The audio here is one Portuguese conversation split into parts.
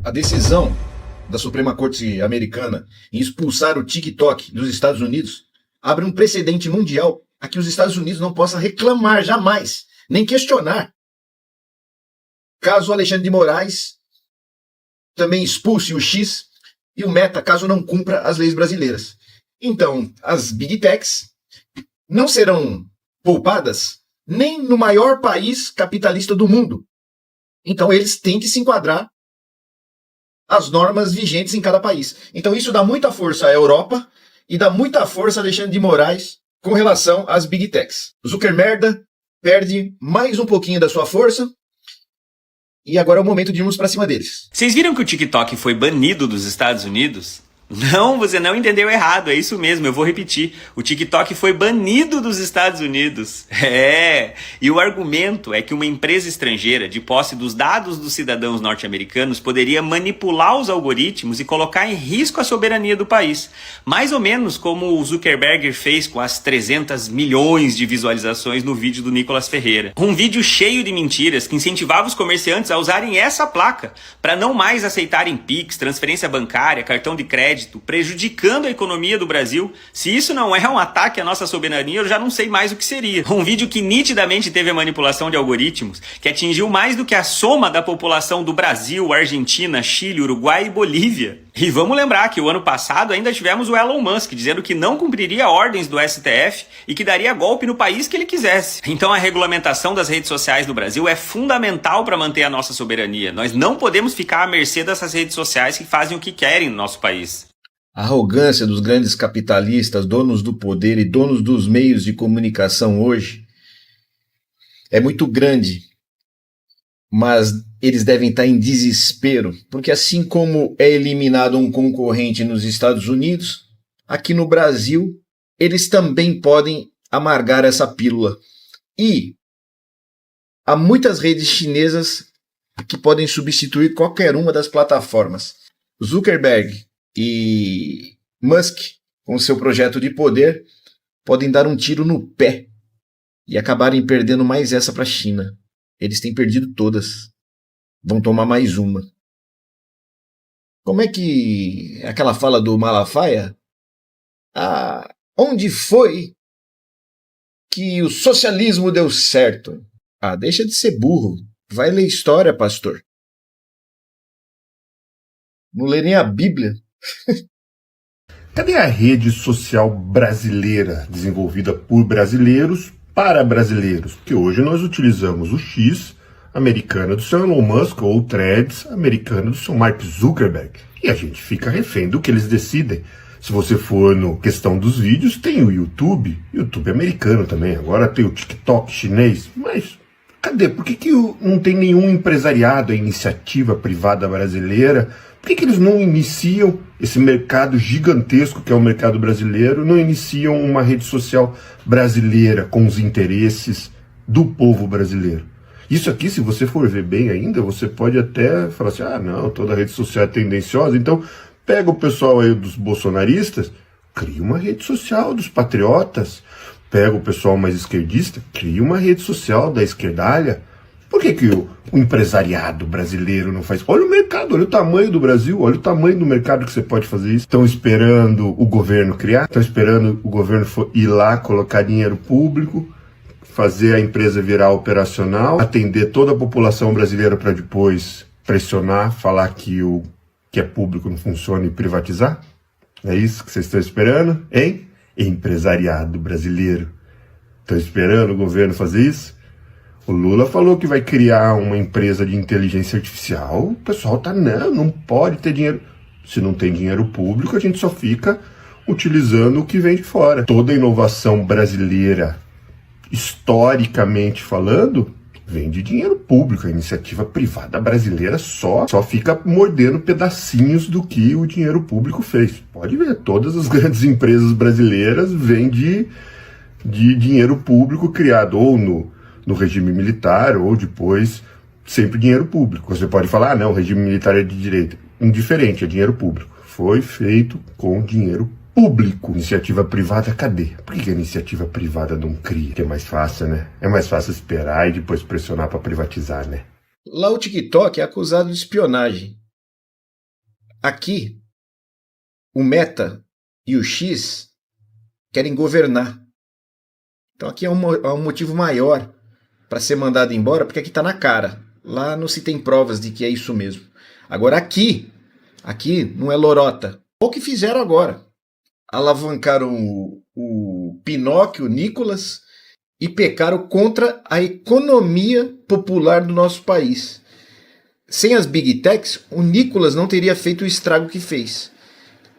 A decisão da Suprema Corte Americana em expulsar o TikTok dos Estados Unidos abre um precedente mundial a que os Estados Unidos não possam reclamar jamais, nem questionar, caso o Alexandre de Moraes também expulse o X e o Meta, caso não cumpra as leis brasileiras. Então, as Big Techs não serão poupadas nem no maior país capitalista do mundo. Então, eles têm que se enquadrar às normas vigentes em cada país. Então, isso dá muita força à Europa e dá muita força a Alexandre de Moraes com relação às Big Techs. Zuckerberg perde mais um pouquinho da sua força e agora é o momento de irmos para cima deles. Vocês viram que o TikTok foi banido dos Estados Unidos? Não, você não entendeu errado, é isso mesmo, eu vou repetir. O TikTok foi banido dos Estados Unidos. E o argumento é que uma empresa estrangeira, de posse dos dados dos cidadãos norte-americanos, poderia manipular os algoritmos e colocar em risco a soberania do país. Mais ou menos como o Zuckerberg fez com as 300 milhões de visualizações no vídeo do Nicolas Ferreira. Um vídeo cheio de mentiras que incentivava os comerciantes a usarem essa placa para não mais aceitarem Pix, transferência bancária, cartão de crédito, prejudicando a economia do Brasil. Se isso não é um ataque à nossa soberania, eu já não sei mais o que seria. Um vídeo que nitidamente teve a manipulação de algoritmos, que atingiu mais do que a soma da população do Brasil, Argentina, Chile, Uruguai e Bolívia. E vamos lembrar que o ano passado ainda tivemos o Elon Musk dizendo que não cumpriria ordens do STF e que daria golpe no país que ele quisesse. Então a regulamentação das redes sociais no Brasil é fundamental para manter a nossa soberania. Nós não podemos ficar à mercê dessas redes sociais que fazem o que querem no nosso país. A arrogância dos grandes capitalistas, donos do poder e donos dos meios de comunicação hoje é muito grande, mas eles devem estar em desespero, porque assim como é eliminado um concorrente nos Estados Unidos, aqui no Brasil eles também podem amargar essa pílula. E há muitas redes chinesas que podem substituir qualquer uma das plataformas. Zuckerberg e Musk, com seu projeto de poder, podem dar um tiro no pé e acabarem perdendo mais essa para a China. Eles têm perdido todas. Vão tomar mais uma. Como é que aquela fala do Malafaia? Onde foi que o socialismo deu certo? Deixa de ser burro. Vai ler história, pastor. Não lê nem a Bíblia. Cadê a rede social brasileira desenvolvida por brasileiros para brasileiros? Porque hoje nós utilizamos o X americana do seu Elon Musk ou o Threads americana do seu Mark Zuckerberg. E a gente fica refém do que eles decidem. Se você for no questão dos vídeos, tem o YouTube americano também. Agora tem o TikTok chinês. Mas cadê? Por que não tem nenhum empresariado, a iniciativa privada brasileira? Por que eles não iniciam esse mercado gigantesco que é o mercado brasileiro, não iniciam uma rede social brasileira com os interesses do povo brasileiro? Isso aqui, se você for ver bem ainda, você pode até falar assim, não, toda rede social é tendenciosa, então pega o pessoal aí dos bolsonaristas, cria uma rede social dos patriotas, pega o pessoal mais esquerdista, cria uma rede social da esquerdalha. Por que o empresariado brasileiro não faz? Olha o mercado, olha o tamanho do Brasil, olha o tamanho do mercado que você pode fazer isso. Estão esperando o governo criar, estão esperando o governo ir lá colocar dinheiro público, fazer a empresa virar operacional, atender toda a população brasileira para depois pressionar, falar que o que é público não funciona e privatizar? É isso que vocês estão esperando, hein? Empresariado brasileiro. Estão esperando o governo fazer isso? O Lula falou que vai criar uma empresa de inteligência artificial. O pessoal tá, não pode ter dinheiro. Se não tem dinheiro público, a gente só fica utilizando o que vem de fora. Toda inovação brasileira, historicamente falando, vem de dinheiro público. A iniciativa privada brasileira só fica mordendo pedacinhos do que o dinheiro público fez. Pode ver, todas as grandes empresas brasileiras vêm de dinheiro público criado ou no regime militar, ou depois, sempre dinheiro público. Você pode falar, não, o regime militar é de direita. Indiferente, é dinheiro público. Foi feito com dinheiro público. Iniciativa privada, cadê? Por que a iniciativa privada não cria? Porque é mais fácil, né? É mais fácil esperar e depois pressionar para privatizar, né? Lá o TikTok é acusado de espionagem. aqui o Meta e o X querem governar. Então aqui é um motivo maior para ser mandado embora, porque aqui está na cara. Lá não se tem provas de que é isso mesmo. Agora aqui não é lorota. O que fizeram agora? Alavancaram o Pinóquio, o Nicolas, e pecaram contra a economia popular do nosso país. Sem as Big Techs, o Nicolas não teria feito o estrago que fez.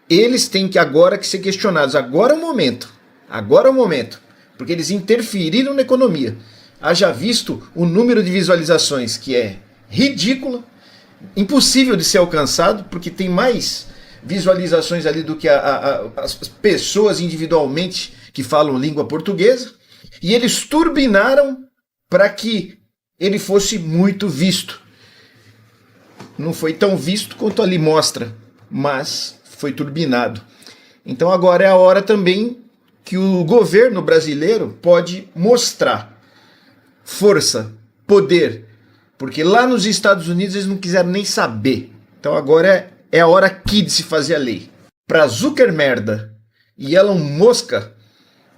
Eles têm que agora que ser questionados. Agora é o momento. Agora é o momento. Porque eles interferiram na economia. Haja visto o número de visualizações, que é ridículo, impossível de ser alcançado, porque tem mais visualizações ali do que as pessoas individualmente que falam língua portuguesa. E eles turbinaram para que ele fosse muito visto. Não foi tão visto quanto ali mostra, mas foi turbinado. Então agora é a hora também que o governo brasileiro pode mostrar força, poder, porque lá nos Estados Unidos eles não quiseram nem saber. Então agora é a hora aqui de se fazer a lei. Para Zuckermerda e Elon Musk,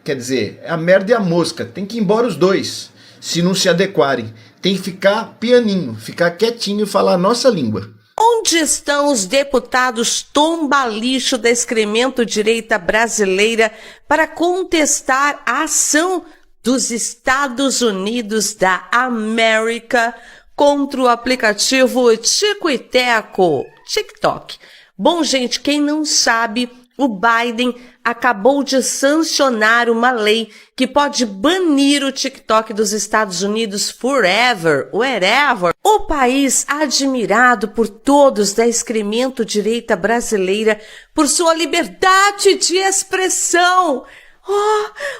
quer dizer, a merda e a mosca, tem que ir embora os dois, se não se adequarem. Tem que ficar pianinho, ficar quietinho e falar a nossa língua. Onde estão os deputados tomba-lixo da excremento-direita brasileira para contestar a ação dos Estados Unidos da América contra o aplicativo Tico e Teco, TikTok? Bom, gente, quem não sabe, o Biden acabou de sancionar uma lei que pode banir o TikTok dos Estados Unidos forever, wherever. O país admirado por todos da excremento-direita brasileira por sua liberdade de expressão.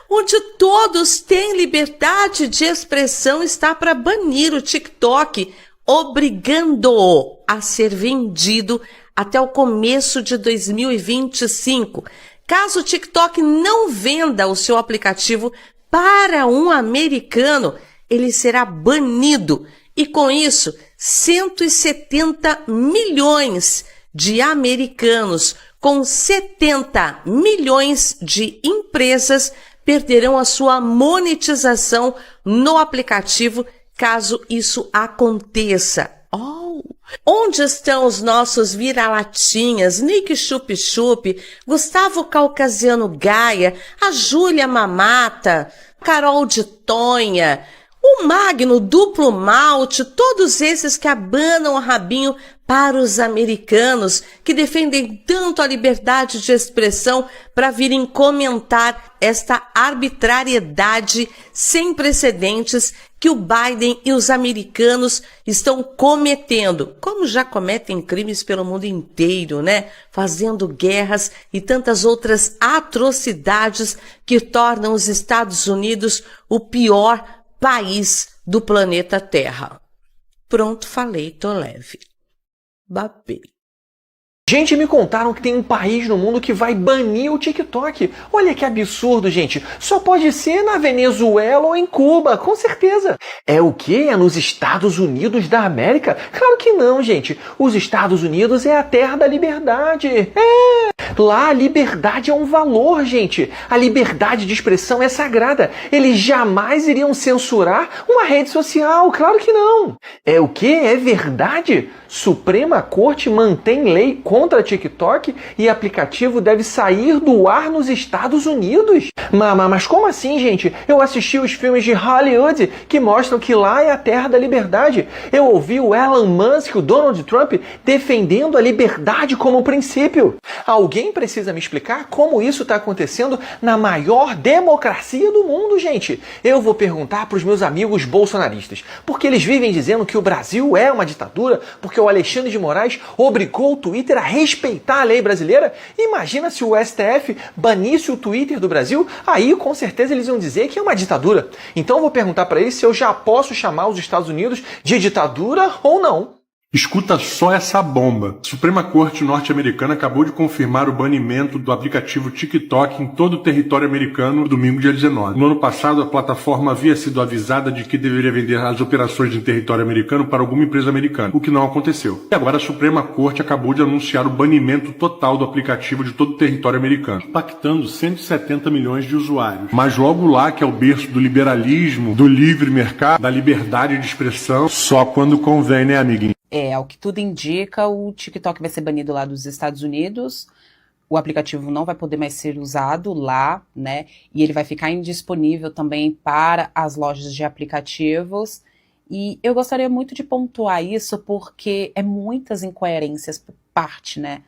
Onde todos têm liberdade de expressão está para banir o TikTok, obrigando-o a ser vendido até o começo de 2025. Caso o TikTok não venda o seu aplicativo para um americano, ele será banido. E com isso, 170 milhões de americanos com 70 milhões de empresas perderão a sua monetização no aplicativo caso isso aconteça. Onde estão os nossos vira-latinhas, Nick Chup Chup, Gustavo Caucasiano Gaia, a Júlia Mamata, Carol de Tonha, o Magno Duplo Malte, todos esses que abanam o rabinho para os americanos que defendem tanto a liberdade de expressão para virem comentar esta arbitrariedade sem precedentes que o Biden e os americanos estão cometendo, como já cometem crimes pelo mundo inteiro, né? Fazendo guerras e tantas outras atrocidades que tornam os Estados Unidos o pior país do planeta Terra. Pronto, falei, tô leve. Babei. Gente, me contaram que tem um país no mundo que vai banir o TikTok. Olha que absurdo, gente. Só pode ser na Venezuela ou em Cuba, com certeza. É o quê? É nos Estados Unidos da América? Claro que não, gente. Os Estados Unidos é a terra da liberdade. Lá a liberdade é um valor, gente. A liberdade de expressão é sagrada. Eles jamais iriam censurar uma rede social, claro que não. É o quê? É verdade? Suprema Corte mantém lei contra TikTok e aplicativo deve sair do ar nos Estados Unidos? Mas como assim, gente? Eu assisti os filmes de Hollywood que mostram que lá é a terra da liberdade. Eu ouvi o Elon Musk, o Donald Trump, defendendo a liberdade como princípio. Alguém precisa me explicar como isso está acontecendo na maior democracia do mundo, gente. Eu vou perguntar para os meus amigos bolsonaristas, porque eles vivem dizendo que o Brasil é uma ditadura, porque o Alexandre de Moraes obrigou o Twitter a respeitar a lei brasileira. Imagina se o STF banisse o Twitter do Brasil, aí com certeza eles iam dizer que é uma ditadura. Então eu vou perguntar para eles se eu já posso chamar os Estados Unidos de ditadura ou não. Escuta só essa bomba. A Suprema Corte norte-americana acabou de confirmar o banimento do aplicativo TikTok em todo o território americano no domingo, dia 19. No ano passado, a plataforma havia sido avisada de que deveria vender as operações em território americano para alguma empresa americana, o que não aconteceu. E agora a Suprema Corte acabou de anunciar o banimento total do aplicativo de todo o território americano, impactando 170 milhões de usuários. Mas logo lá, que é o berço do liberalismo, do livre mercado, da liberdade de expressão, só quando convém, né, amiguinho? Ao que tudo indica, o TikTok vai ser banido lá dos Estados Unidos, o aplicativo não vai poder mais ser usado lá, né? E ele vai ficar indisponível também para as lojas de aplicativos. E eu gostaria muito de pontuar isso porque é muitas incoerências por parte, né,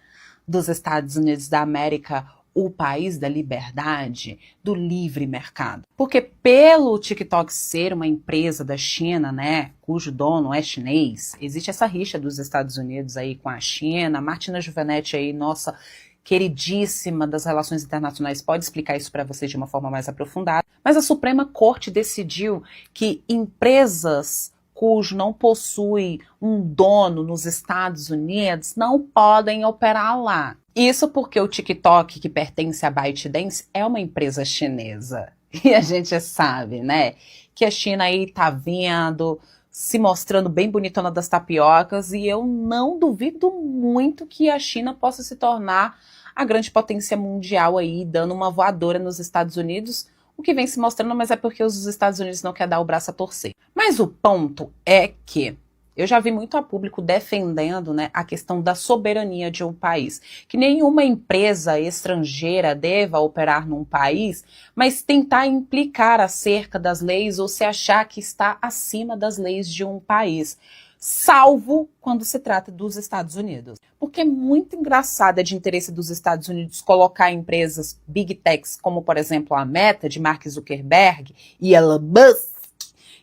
dos Estados Unidos da América, o país da liberdade, do livre mercado. Porque pelo TikTok ser uma empresa da China, né, cujo dono é chinês, existe essa rixa dos Estados Unidos aí com a China. A Martina Giovanetti aí, nossa queridíssima das relações internacionais, pode explicar isso para vocês de uma forma mais aprofundada. Mas a Suprema Corte decidiu que empresas cujo não possui um dono nos Estados Unidos não podem operar lá. Isso porque o TikTok, que pertence à ByteDance, é uma empresa chinesa. E a gente sabe, né, que a China aí tá vendo, se mostrando bem bonitona das tapiocas, e eu não duvido muito que a China possa se tornar a grande potência mundial aí, dando uma voadora nos Estados Unidos, o que vem se mostrando, mas é porque os Estados Unidos não querem dar o braço a torcer. Mas o ponto é que eu já vi muito a público defendendo, né, a questão da soberania de um país. Que nenhuma empresa estrangeira deva operar num país, mas tentar implicar acerca das leis ou se achar que está acima das leis de um país. Salvo quando se trata dos Estados Unidos. Porque é muito engraçado, é de interesse dos Estados Unidos colocar empresas big techs, como por exemplo a Meta, de Mark Zuckerberg, e Elon Musk,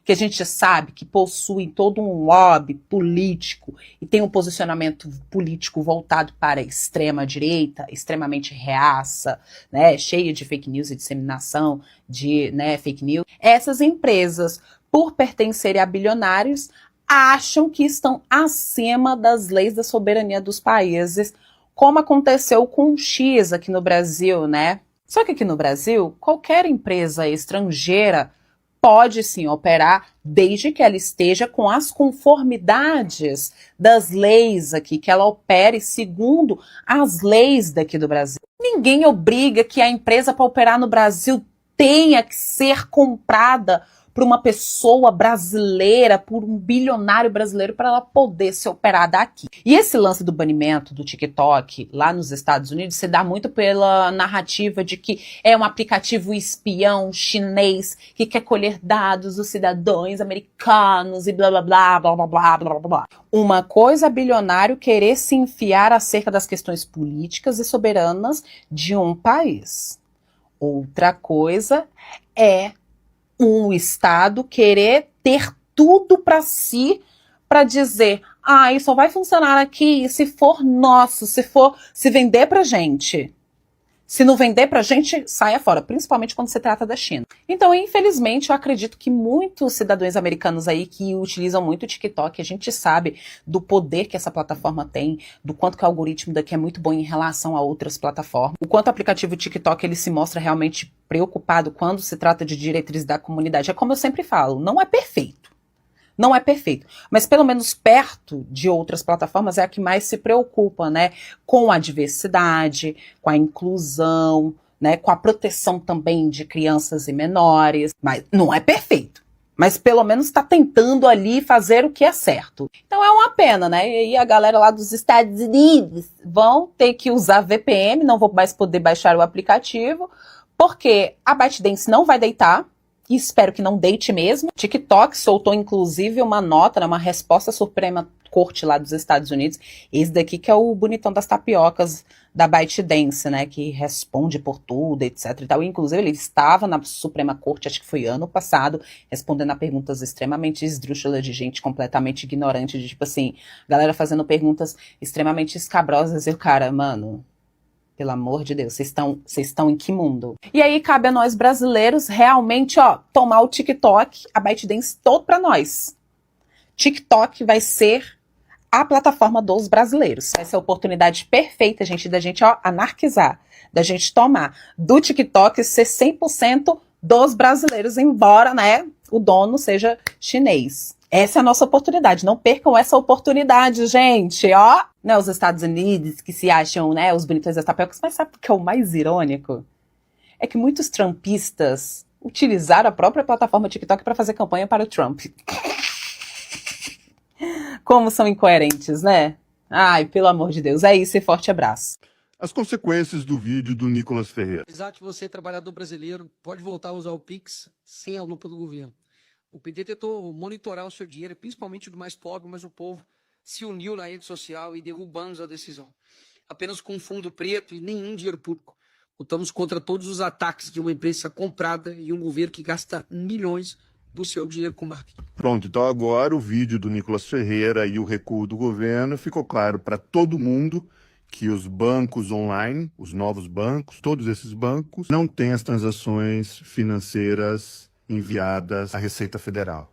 que a gente sabe que possuem todo um lobby político e tem um posicionamento político voltado para a extrema-direita, extremamente reaça, né, cheia de fake news e disseminação de, né, fake news. Essas empresas, por pertencerem a bilionários, acham que estão acima das leis da soberania dos países, como aconteceu com o X aqui no Brasil, né? Só que aqui no Brasil, qualquer empresa estrangeira pode sim operar, desde que ela esteja com as conformidades das leis aqui, que ela opere segundo as leis daqui do Brasil. Ninguém obriga que a empresa para operar no Brasil tenha que ser comprada por uma pessoa brasileira, por um bilionário brasileiro, para ela poder ser operada aqui. E esse lance do banimento do TikTok lá nos Estados Unidos se dá muito pela narrativa de que é um aplicativo espião chinês que quer colher dados dos cidadãos americanos e blá blá blá blá blá blá blá blá. Uma coisa é bilionário querer se enfiar acerca das questões políticas e soberanas de um país. Outra coisa é um Estado querer ter tudo para si, para dizer, isso só vai funcionar aqui se for nosso, se vender pra gente. Se não vender pra gente, saia fora, principalmente quando se trata da China. Então, infelizmente, eu acredito que muitos cidadãos americanos aí que utilizam muito o TikTok, a gente sabe do poder que essa plataforma tem, do quanto que o algoritmo daqui é muito bom em relação a outras plataformas, o quanto o aplicativo TikTok ele se mostra realmente preocupado quando se trata de diretrizes da comunidade. É como eu sempre falo, não é perfeito. Não é perfeito, mas pelo menos perto de outras plataformas é a que mais se preocupa, né, com a diversidade, com a inclusão, né, com a proteção também de crianças e menores. Mas não é perfeito, mas pelo menos está tentando ali fazer o que é certo. Então é uma pena, né? E aí a galera lá dos Estados Unidos vão ter que usar VPN, não vão mais poder baixar o aplicativo, porque a ByteDance não vai deitar. E espero que não deite mesmo. TikTok soltou, inclusive, uma nota, né, uma resposta à Suprema Corte lá dos Estados Unidos. Esse daqui que é o bonitão das tapiocas da ByteDance, né, que responde por tudo, etc e tal. Inclusive, ele estava na Suprema Corte, acho que foi ano passado, respondendo a perguntas extremamente esdrúxulas de gente completamente ignorante, de tipo assim, galera fazendo perguntas extremamente escabrosas. E o cara, mano, pelo amor de Deus, vocês estão em que mundo? E aí cabe a nós brasileiros realmente, tomar o TikTok, a ByteDance todo pra nós. TikTok vai ser a plataforma dos brasileiros. Essa é a oportunidade perfeita, gente, da gente anarquizar, da gente tomar do TikTok ser 100% dos brasileiros, embora, né, o dono seja chinês. Essa é a nossa oportunidade. Não percam essa oportunidade, gente, ó. Né, os Estados Unidos que se acham, né, os bonitões das tapiocas, mas sabe o que é o mais irônico? É que muitos trumpistas utilizaram a própria plataforma TikTok para fazer campanha para o Trump. Como são incoerentes, né? Ai, pelo amor de Deus. É isso e forte abraço. As consequências do vídeo do Nicolas Ferreira. Apesar de você, trabalhador brasileiro, pode voltar a usar o Pix sem a lupa do governo. O PT tentou monitorar o seu dinheiro, principalmente do mais pobre, mas o povo se uniu na rede social e derrubamos a decisão. Apenas com um fundo preto e nenhum dinheiro público. Lutamos contra todos os ataques de uma empresa comprada e um governo que gasta milhões do seu dinheiro com marketing. Pronto, então agora o vídeo do Nicolas Ferreira e o recuo do governo ficou claro para todo mundo que os bancos online, os novos bancos, todos esses bancos, não têm as transações financeiras enviadas à Receita Federal.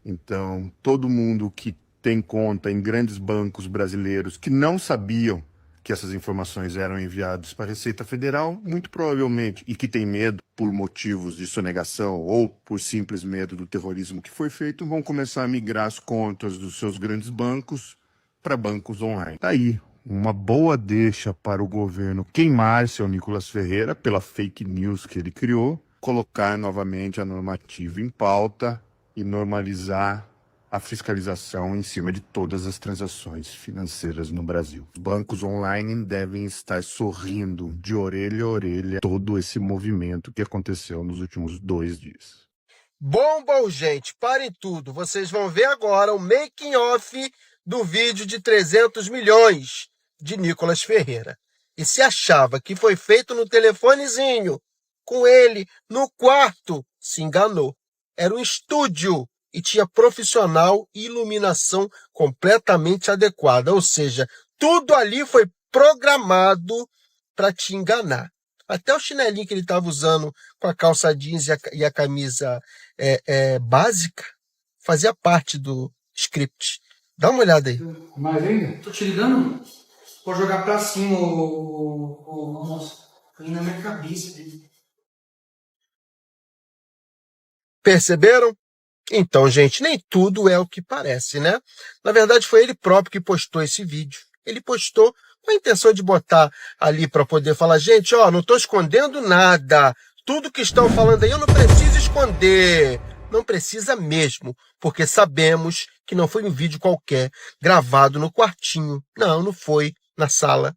Então, todo mundo que tem conta em grandes bancos brasileiros que não sabiam que essas informações eram enviadas para a Receita Federal, muito provavelmente, e que tem medo por motivos de sonegação ou por simples medo do terrorismo que foi feito, vão começar a migrar as contas dos seus grandes bancos para bancos online. Daí, uma boa deixa para o governo queimar seu Nicolas Ferreira pela fake news que ele criou, colocar novamente a normativa em pauta e normalizar a fiscalização em cima de todas as transações financeiras no Brasil. Os bancos online devem estar sorrindo de orelha a orelha todo esse movimento que aconteceu nos últimos 2 dias. Bom, gente, parem tudo. Vocês vão ver agora o making off do vídeo de 300 milhões de Nicolas Ferreira. E se achava que foi feito no telefonezinho, com ele no quarto, se enganou. Era um estúdio e tinha profissional e iluminação completamente adequada. Ou seja, tudo ali foi programado para te enganar. Até o chinelinho que ele estava usando com a calça jeans e a camisa básica fazia parte do script. Dá uma olhada aí. Mais ainda? Tô te ligando? Vou jogar pra cima o moço. Foi na minha cabeça. Perceberam? Então, gente, nem tudo é o que parece, né? Na verdade, foi ele próprio que postou esse vídeo. Ele postou com a intenção de botar ali para poder falar, gente, ó, não estou escondendo nada. Tudo que estão falando aí eu não preciso esconder. Não precisa mesmo, porque sabemos que não foi um vídeo qualquer, gravado no quartinho. Não foi na sala.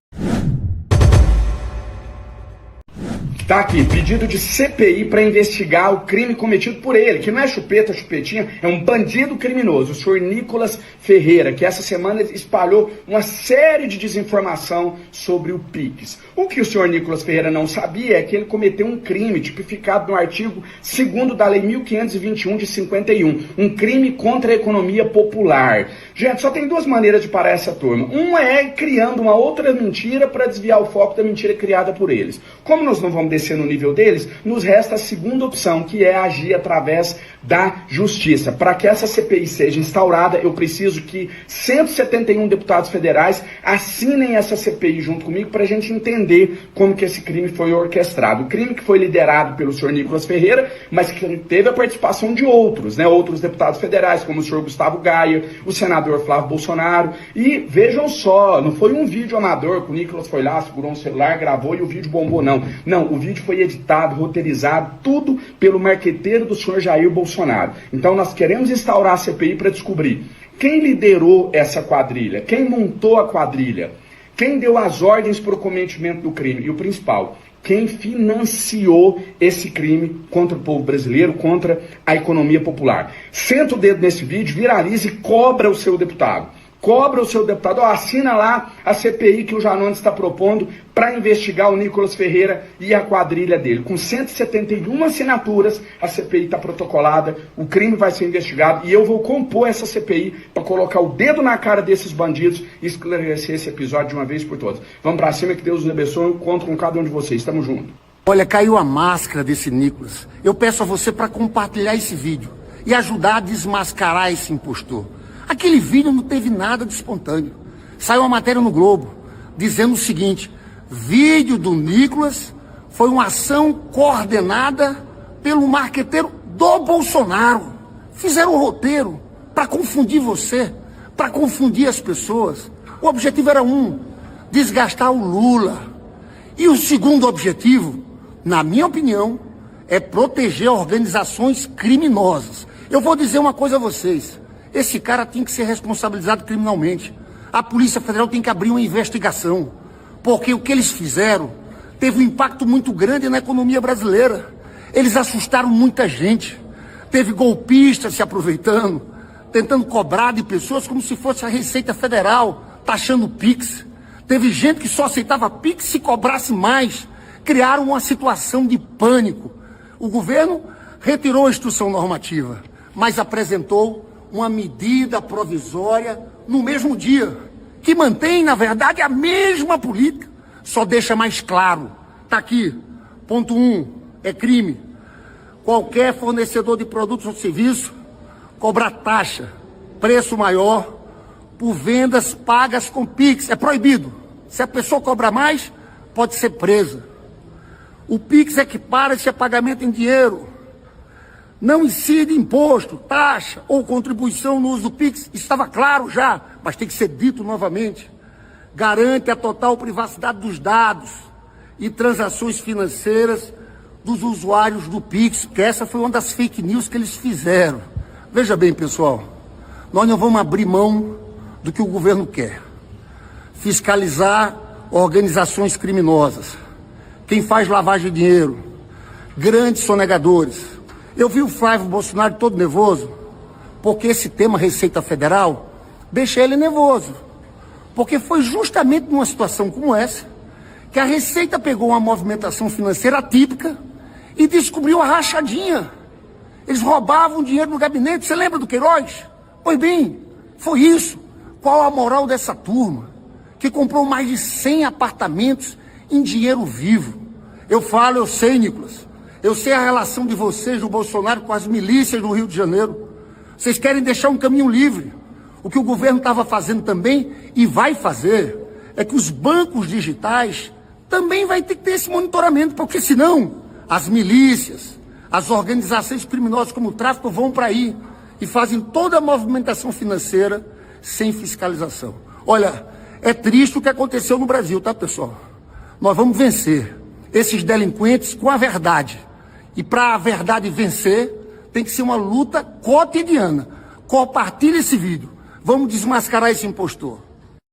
Tá aqui, pedido de CPI para investigar o crime cometido por ele, que não é chupeta, chupetinha, é um bandido criminoso, o senhor Nicolas Ferreira, que essa semana espalhou uma série de desinformação sobre o Pix. O que o senhor Nicolas Ferreira não sabia é que ele cometeu um crime tipificado no artigo 2º da Lei 1521 de 51, um crime contra a economia popular. Gente, só tem 2 maneiras de parar essa turma. Uma é criando uma outra mentira para desviar o foco da mentira criada por eles. Como nós não vamos descer no nível deles, nos resta a segunda opção, que é agir através da justiça. Para que essa CPI seja instaurada, eu preciso que 171 deputados federais assinem essa CPI junto comigo para a gente entender como que esse crime foi orquestrado. O crime que foi liderado pelo senhor Nicolas Ferreira, mas que teve a participação de outros, né? Outros deputados federais, como o senhor Gustavo Gaia, o senador Flávio Bolsonaro. E vejam só, não foi um vídeo amador que o Nicolas foi lá, segurou um celular, gravou e o vídeo bombou, não. Não, o vídeo foi editado, roteirizado, tudo pelo marqueteiro do senhor Jair Bolsonaro. Então nós queremos instaurar a CPI para descobrir quem liderou essa quadrilha, quem montou a quadrilha, quem deu as ordens para o cometimento do crime e o principal, quem financiou esse crime contra o povo brasileiro, contra a economia popular. Senta o dedo nesse vídeo, viraliza e cobra o seu deputado. Cobra o seu deputado, assina lá a CPI que o Janones está propondo para investigar o Nicolas Ferreira e a quadrilha dele. Com 171 assinaturas, a CPI está protocolada, o crime vai ser investigado e eu vou compor essa CPI para colocar o dedo na cara desses bandidos e esclarecer esse episódio de uma vez por todas. Vamos para cima, que Deus os abençoe, eu conto com cada um de vocês. Estamos juntos. Olha, caiu a máscara desse Nicolas. Eu peço a você para compartilhar esse vídeo e ajudar a desmascarar esse impostor. Aquele vídeo não teve nada de espontâneo. Saiu uma matéria no Globo dizendo o seguinte: vídeo do Nicolas foi uma ação coordenada pelo marqueteiro do Bolsonaro. Fizeram o roteiro para confundir você, para confundir as pessoas. O objetivo era desgastar o Lula. E o segundo objetivo, na minha opinião, é proteger organizações criminosas. Eu vou dizer uma coisa a vocês: esse cara tem que ser responsabilizado criminalmente. A Polícia Federal tem que abrir uma investigação, porque o que eles fizeram teve um impacto muito grande na economia brasileira. Eles assustaram muita gente. Teve golpistas se aproveitando, tentando cobrar de pessoas como se fosse a Receita Federal, taxando Pix. Teve gente que só aceitava Pix se cobrasse mais. Criaram uma situação de pânico. O governo retirou a instrução normativa, mas apresentou uma medida provisória no mesmo dia, que mantém, na verdade, a mesma política, só deixa mais claro. Está aqui, ponto 1, é crime. Qualquer fornecedor de produtos ou serviços cobrar taxa, preço maior, por vendas pagas com Pix. É proibido. Se a pessoa cobrar mais, pode ser presa. O Pix equipara-se a pagamento em dinheiro. Não incide imposto, taxa ou contribuição no uso do Pix. Estava claro já, mas tem que ser dito novamente. Garante a total privacidade dos dados e transações financeiras dos usuários do Pix, que essa foi uma das fake news que eles fizeram. Veja bem, pessoal, nós não vamos abrir mão do que o governo quer. Fiscalizar organizações criminosas, quem faz lavagem de dinheiro, grandes sonegadores. Eu vi o Flávio Bolsonaro todo nervoso, porque esse tema Receita Federal deixa ele nervoso. Porque foi justamente numa situação como essa que a Receita pegou uma movimentação financeira atípica e descobriu a rachadinha. Eles roubavam dinheiro no gabinete. Você lembra do Queiroz? Pois bem, foi isso. Qual a moral dessa turma que comprou mais de 100 apartamentos em dinheiro vivo? Eu sei, Nicolas. Eu sei a relação de vocês, do Bolsonaro, com as milícias do Rio de Janeiro. Vocês querem deixar um caminho livre. O que o governo estava fazendo também, e vai fazer, é que os bancos digitais também vai ter que ter esse monitoramento, porque senão as milícias, as organizações criminosas como o tráfico vão para aí e fazem toda a movimentação financeira sem fiscalização. Olha, é triste o que aconteceu no Brasil, tá, pessoal? Nós vamos vencer esses delinquentes com a verdade. E para a verdade vencer, tem que ser uma luta cotidiana. Compartilhe esse vídeo. Vamos desmascarar esse impostor.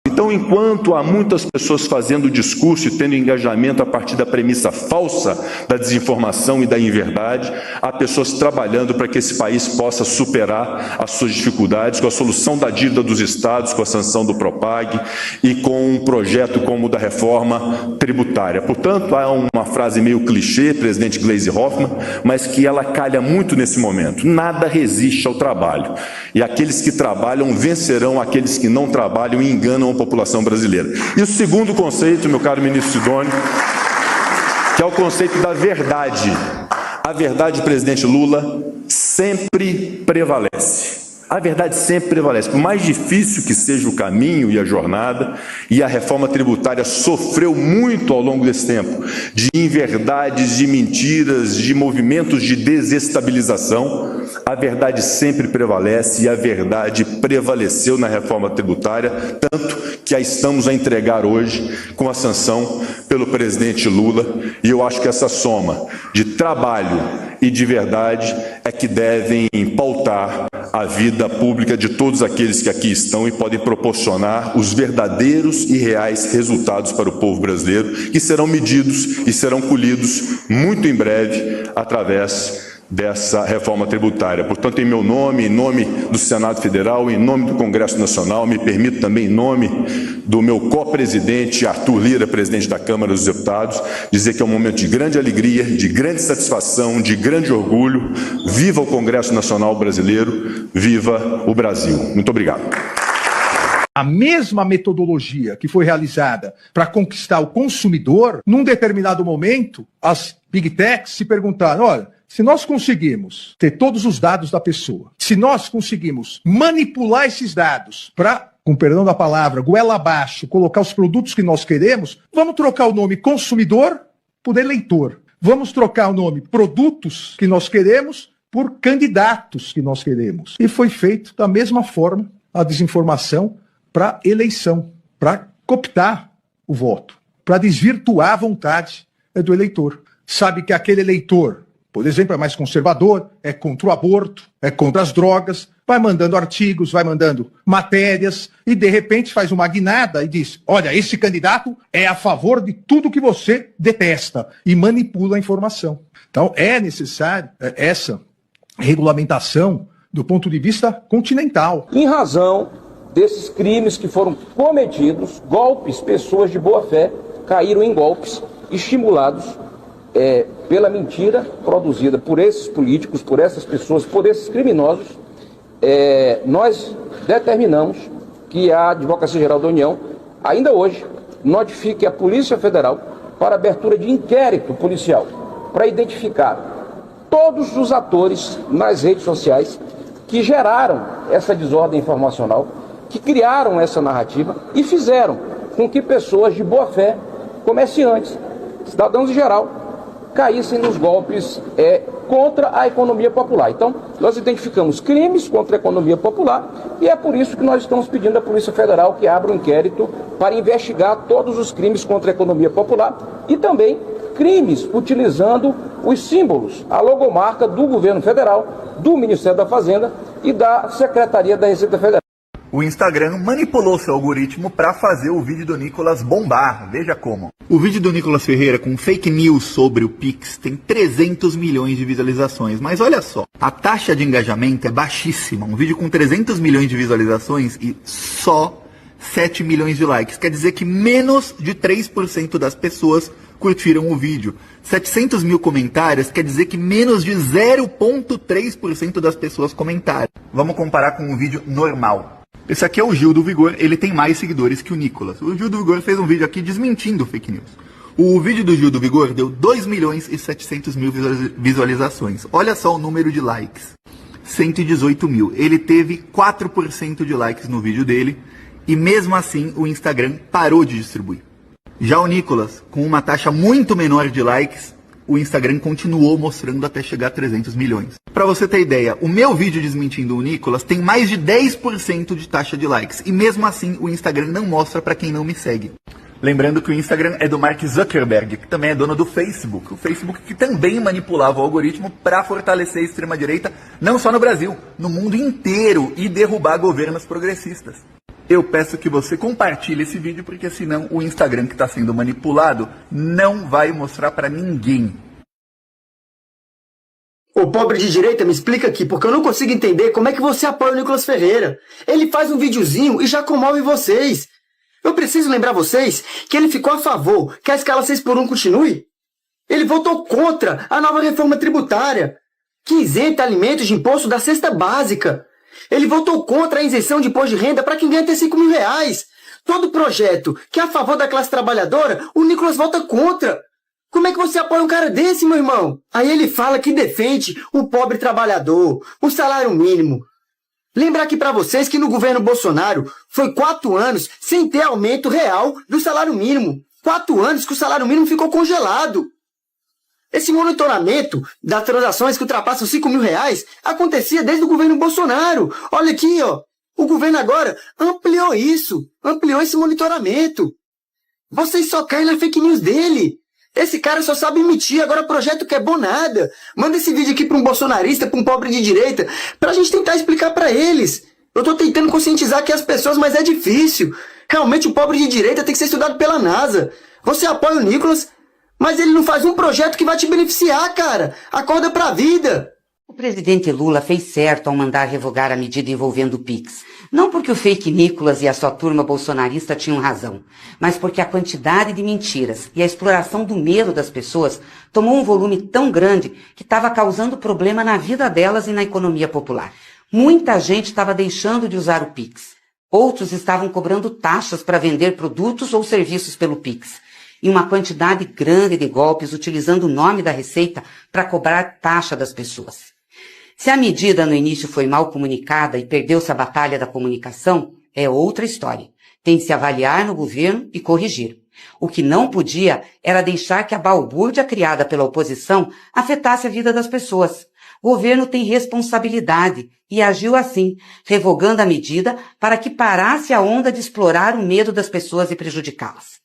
Então, enquanto há muitas pessoas fazendo discurso e tendo engajamento a partir da premissa falsa da desinformação e da inverdade, há pessoas trabalhando para que esse país possa superar as suas dificuldades com a solução da dívida dos estados, com a sanção do Propag e com um projeto como o da reforma tributária. Portanto, há uma frase meio clichê, presidente Gleisi Hoffmann, mas que ela calha muito nesse momento. Nada resiste ao trabalho. E aqueles que trabalham vencerão aqueles que não trabalham e enganam a população brasileira. E o segundo conceito, meu caro ministro Sidônio, que é o conceito da verdade. A verdade, presidente Lula, sempre prevalece. A verdade sempre prevalece. Por mais difícil que seja o caminho e a jornada, e a reforma tributária sofreu muito ao longo desse tempo, de inverdades, de mentiras, de movimentos de desestabilização, a verdade sempre prevalece e a verdade prevaleceu na reforma tributária, tanto que a estamos a entregar hoje com a sanção pelo presidente Lula. E eu acho que essa soma de trabalho e de verdade é que devem pautar a vida pública de todos aqueles que aqui estão e podem proporcionar os verdadeiros e reais resultados para o povo brasileiro, que serão medidos e serão colhidos muito em breve através dessa reforma tributária. Portanto, em meu nome, em nome do Senado Federal, em nome do Congresso Nacional, me permito também, em nome do meu co-presidente, Arthur Lira, presidente da Câmara dos Deputados, dizer que é um momento de grande alegria, de grande satisfação, de grande orgulho. Viva o Congresso Nacional Brasileiro, viva o Brasil. Muito obrigado. A mesma metodologia que foi realizada para conquistar o consumidor, num determinado momento, as Big Techs se perguntaram, olha, Se nós conseguirmos ter todos os dados da pessoa, se nós conseguirmos manipular esses dados para, com perdão da palavra, goela abaixo, colocar os produtos que nós queremos, vamos trocar o nome consumidor por eleitor. Vamos trocar o nome produtos que nós queremos por candidatos que nós queremos. E foi feito da mesma forma a desinformação para eleição, para cooptar o voto, para desvirtuar a vontade do eleitor. Sabe que aquele eleitor, por exemplo, é mais conservador, é contra o aborto, é contra as drogas, vai mandando artigos, vai mandando matérias e, de repente, faz uma guinada e diz, olha, esse candidato é a favor de tudo que você detesta e manipula a informação. Então, é necessário essa regulamentação do ponto de vista continental. Em razão desses crimes que foram cometidos, golpes, pessoas de boa fé caíram em golpes estimulados pela mentira produzida por esses políticos, por essas pessoas, por esses criminosos. Nós determinamos que a Advocacia Geral da União, ainda hoje, notifique a Polícia Federal para abertura de inquérito policial, para identificar todos os atores nas redes sociais que geraram essa desordem informacional, que criaram essa narrativa e fizeram com que pessoas de boa fé, comerciantes, cidadãos em geral, caíssem nos golpes contra a economia popular. Então, nós identificamos crimes contra a economia popular e é por isso que nós estamos pedindo à Polícia Federal que abra um inquérito para investigar todos os crimes contra a economia popular e também crimes utilizando os símbolos, a logomarca do governo federal, do Ministério da Fazenda e da Secretaria da Receita Federal. O Instagram manipulou seu algoritmo para fazer o vídeo do Nicolas bombar. Veja como. O vídeo do Nicolas Ferreira com fake news sobre o Pix tem 300 milhões de visualizações. Mas olha só, a taxa de engajamento é baixíssima. Um vídeo com 300 milhões de visualizações e só 7 milhões de likes. Quer dizer que menos de 3% das pessoas curtiram o vídeo. 700 mil comentários quer dizer que menos de 0,3% das pessoas comentaram. Vamos comparar com um vídeo normal. Esse aqui é o Gil do Vigor, ele tem mais seguidores que o Nicolas. O Gil do Vigor fez um vídeo aqui desmentindo fake news. O vídeo do Gil do Vigor deu 2 milhões e 700 mil visualizações. Olha só o número de likes. 118 mil. Ele teve 4% de likes no vídeo dele e mesmo assim o Instagram parou de distribuir. Já o Nicolas, com uma taxa muito menor de likes, o Instagram continuou mostrando até chegar a 300 milhões. Para você ter ideia, o meu vídeo desmentindo o Nicolas tem mais de 10% de taxa de likes. E mesmo assim, o Instagram não mostra para quem não me segue. Lembrando que o Instagram é do Mark Zuckerberg, que também é dono do Facebook. O Facebook que também manipulava o algoritmo para fortalecer a extrema-direita, não só no Brasil, no mundo inteiro e derrubar governos progressistas. Eu peço que você compartilhe esse vídeo, porque senão o Instagram que está sendo manipulado não vai mostrar para ninguém. Ô pobre de direita, me explica aqui, porque eu não consigo entender como é que você apoia o Nicolas Ferreira. Ele faz um videozinho e já comove vocês. Eu preciso lembrar vocês que ele ficou a favor que a escala 6x1 continue. Ele votou contra a nova reforma tributária, que isenta alimentos de imposto da cesta básica. Ele votou contra a isenção de imposto de renda para quem ganha até 5 mil reais. Todo projeto que é a favor da classe trabalhadora, o Nicolas vota contra. Como é que você apoia um cara desse, meu irmão? Aí ele fala que defende o pobre trabalhador, o salário mínimo. Lembrar aqui para vocês que no governo Bolsonaro foi 4 anos sem ter aumento real do salário mínimo. 4 anos que o salário mínimo ficou congelado. Esse monitoramento das transações que ultrapassam 5 mil reais acontecia desde o governo Bolsonaro. Olha aqui, ó. O governo agora ampliou isso. Ampliou esse monitoramento. Vocês só caem na fake news dele. Esse cara só sabe mentir, agora projeto que é bom nada. Manda esse vídeo aqui para um bolsonarista, para um pobre de direita, pra gente tentar explicar para eles. Eu tô tentando conscientizar aqui as pessoas, mas é difícil. Realmente o pobre de direita tem que ser estudado pela NASA. Você apoia o Nicolas, mas ele não faz um projeto que vai te beneficiar, cara. Acorda pra vida. O presidente Lula fez certo ao mandar revogar a medida envolvendo o Pix. Não porque o fake Nicolas e a sua turma bolsonarista tinham razão, mas porque a quantidade de mentiras e a exploração do medo das pessoas tomou um volume tão grande que estava causando problema na vida delas e na economia popular. Muita gente estava deixando de usar o Pix. Outros estavam cobrando taxas para vender produtos ou serviços pelo Pix. e uma quantidade grande de golpes utilizando o nome da Receita para cobrar taxa das pessoas. Se a medida no início foi mal comunicada e perdeu-se a batalha da comunicação, é outra história. Tem que se avaliar no governo e corrigir. O que não podia era deixar que a balbúrdia criada pela oposição afetasse a vida das pessoas. O governo tem responsabilidade e agiu assim, revogando a medida para que parasse a onda de explorar o medo das pessoas e prejudicá-las.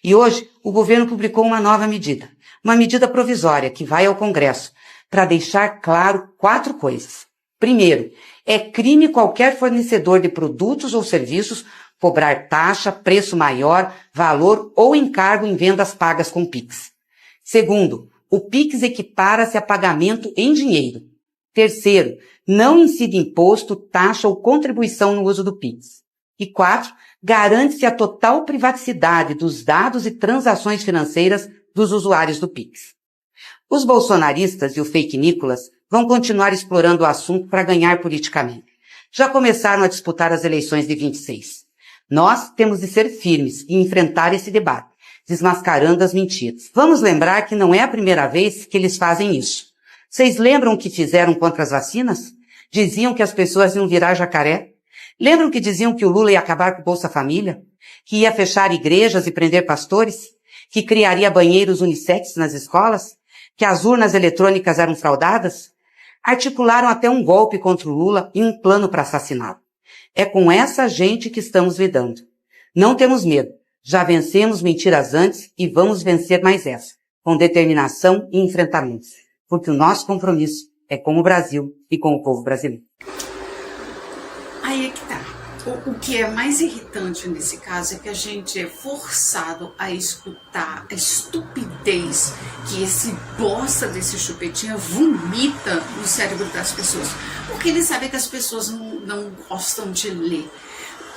E hoje o governo publicou uma nova medida, uma medida provisória que vai ao Congresso, para deixar claro 4 coisas. Primeiro, é crime qualquer fornecedor de produtos ou serviços cobrar taxa, preço maior, valor ou encargo em vendas pagas com Pix. Segundo, o Pix equipara-se a pagamento em dinheiro. Terceiro, não incide imposto, taxa ou contribuição no uso do Pix. E 4, garante-se a total privacidade dos dados e transações financeiras dos usuários do Pix. Os bolsonaristas e o fake Nicolas vão continuar explorando o assunto para ganhar politicamente. Já começaram a disputar as eleições de 26. Nós temos de ser firmes e enfrentar esse debate, desmascarando as mentiras. Vamos lembrar que não é a primeira vez que eles fazem isso. Vocês lembram o que fizeram contra as vacinas? Diziam que as pessoas iam virar jacaré? Lembram que diziam que o Lula ia acabar com o Bolsa Família? Que ia fechar igrejas e prender pastores? Que criaria banheiros unissex nas escolas? Que as urnas eletrônicas eram fraudadas? Articularam até um golpe contra o Lula e um plano para assassiná-lo. É com essa gente que estamos lidando. Não temos medo. Já vencemos mentiras antes e vamos vencer mais essa, com determinação e enfrentamento. Porque o nosso compromisso é com o Brasil e com o povo brasileiro. Aí é que tá. O que é mais irritante nesse caso é que a gente é forçado a escutar a estupidez que esse bosta desse Chupetinha vomita no cérebro das pessoas. Porque ele sabe que as pessoas não gostam de ler.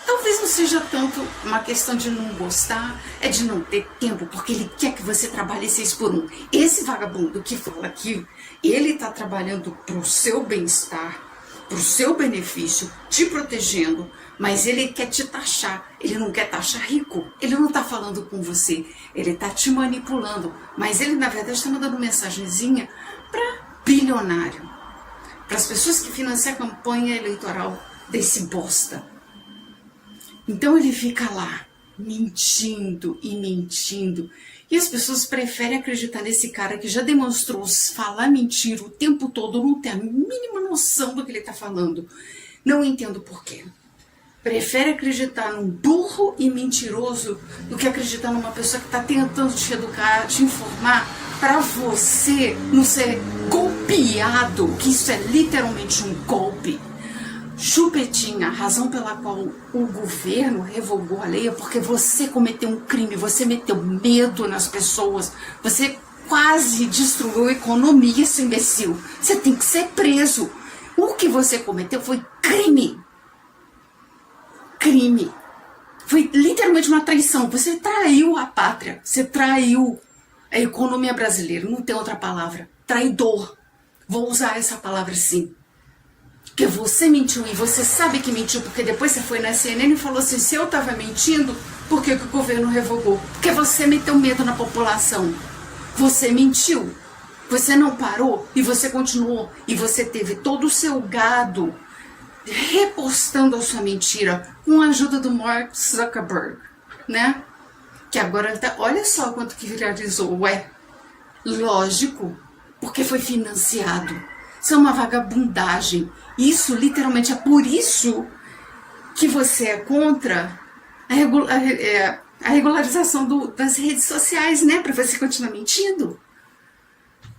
Talvez não seja tanto uma questão de não gostar, é de não ter tempo, porque ele quer que você trabalhe 6 por 1. Esse vagabundo que fala que ele está trabalhando para o seu bem-estar, para o seu benefício, te protegendo, mas ele quer te taxar, ele não quer taxar rico, ele não está falando com você, ele está te manipulando, mas ele na verdade está mandando mensagenzinha para bilionário, para as pessoas que financiam a campanha eleitoral desse bosta. Então ele fica lá, mentindo e mentindo, e as pessoas preferem acreditar nesse cara que já demonstrou falar mentira o tempo todo, não tem a mínima noção do que ele está falando. Não entendo por quê. Prefere acreditar num burro e mentiroso do que acreditar numa pessoa que está tentando te educar, te informar, para você não ser golpeado, que isso é literalmente um golpe. Chupetinha, a razão pela qual o governo revogou a lei é porque você cometeu um crime, você meteu medo nas pessoas, você quase destruiu a economia, seu imbecil. Você tem que ser preso. O que você cometeu foi crime. Crime. Foi literalmente uma traição. Você traiu a pátria, você traiu a economia brasileira, não tem outra palavra. Traidor. Vou usar essa palavra sim. Porque você mentiu e você sabe que mentiu, porque depois você foi na CNN e falou assim, se eu estava mentindo, por que o governo revogou? Porque você meteu medo na população. Você mentiu. Você não parou e você continuou. E você teve todo o seu gado repostando a sua mentira com a ajuda do Mark Zuckerberg, né? Que agora, olha só quanto que viralizou. Ué, lógico, porque foi financiado. Isso é uma vagabundagem. Isso, literalmente, é por isso que você é contra a regularização das redes sociais, né? Para você continuar mentindo.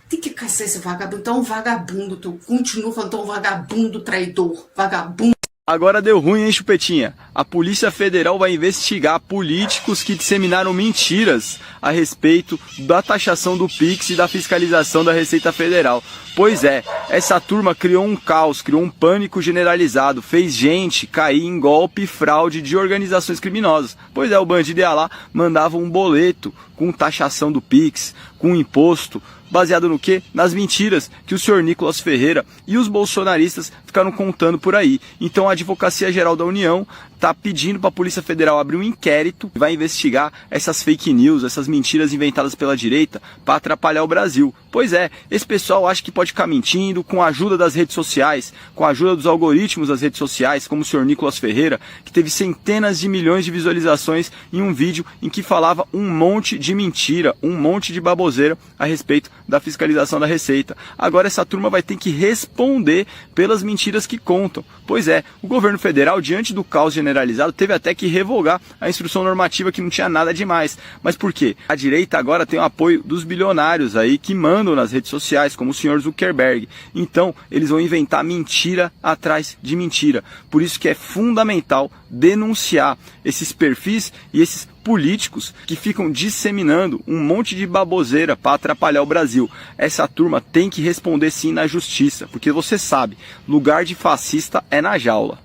Tem que caçar esse vagabundo. Então, vagabundo, tu continua falando, então, vagabundo, traidor, vagabundo. Agora deu ruim, hein, Chupetinha? A Polícia Federal vai investigar políticos que disseminaram mentiras a respeito da taxação do Pix e da fiscalização da Receita Federal. Pois é, essa turma criou um caos, criou um pânico generalizado, fez gente cair em golpe e fraude de organizações criminosas. Pois é, o bandido ia lá, mandava um boleto com taxação do Pix, com imposto, baseado no quê? Nas mentiras que o senhor Nicolas Ferreira e os bolsonaristas ficaram contando por aí. Então a Advocacia Geral da União tá pedindo para a Polícia Federal abrir um inquérito que vai investigar essas fake news, essas mentiras inventadas pela direita para atrapalhar o Brasil. Pois é, esse pessoal acha que pode ficar mentindo com a ajuda das redes sociais, com a ajuda dos algoritmos das redes sociais, como o senhor Nicolas Ferreira, que teve centenas de milhões de visualizações em um vídeo em que falava um monte de mentira, um monte de baboseira a respeito da fiscalização da Receita. Agora essa turma vai ter que responder pelas mentiras que contam. Pois é, o governo federal, diante do caos generalizado, teve até que revogar a instrução normativa que não tinha nada demais. Mas por quê? A direita agora tem o apoio dos bilionários aí que mandam nas redes sociais, como o senhor Zuckerberg. Então, eles vão inventar mentira atrás de mentira. Por isso que é fundamental denunciar esses perfis e esses políticos que ficam disseminando um monte de baboseira para atrapalhar o Brasil. Essa turma tem que responder sim na justiça, porque você sabe, lugar de fascista é na jaula.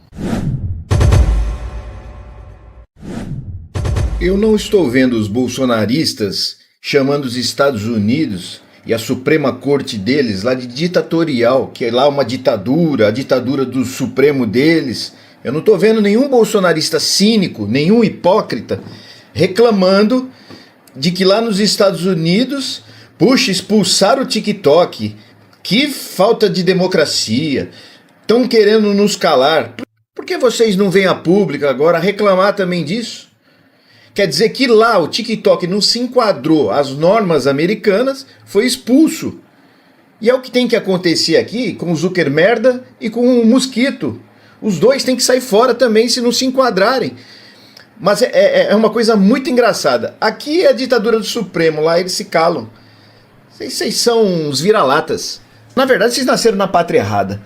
Eu não estou vendo os bolsonaristas chamando os Estados Unidos e a Suprema Corte deles lá de ditatorial, que é lá uma ditadura, a ditadura do Supremo deles. Eu não estou vendo nenhum bolsonarista cínico, nenhum hipócrita reclamando de que lá nos Estados Unidos, puxa, expulsaram o TikTok, que falta de democracia, estão querendo nos calar. Por que vocês não vêm a público agora reclamar também disso? Quer dizer que lá o TikTok não se enquadrou às normas americanas, foi expulso. E é o que tem que acontecer aqui com o Zuckermerda e com o Mosquito. Os dois têm que sair fora também se não se enquadrarem. Mas é uma coisa muito engraçada. Aqui é a ditadura do Supremo, lá eles se calam. Vocês são uns vira-latas. Na verdade, vocês nasceram na pátria errada.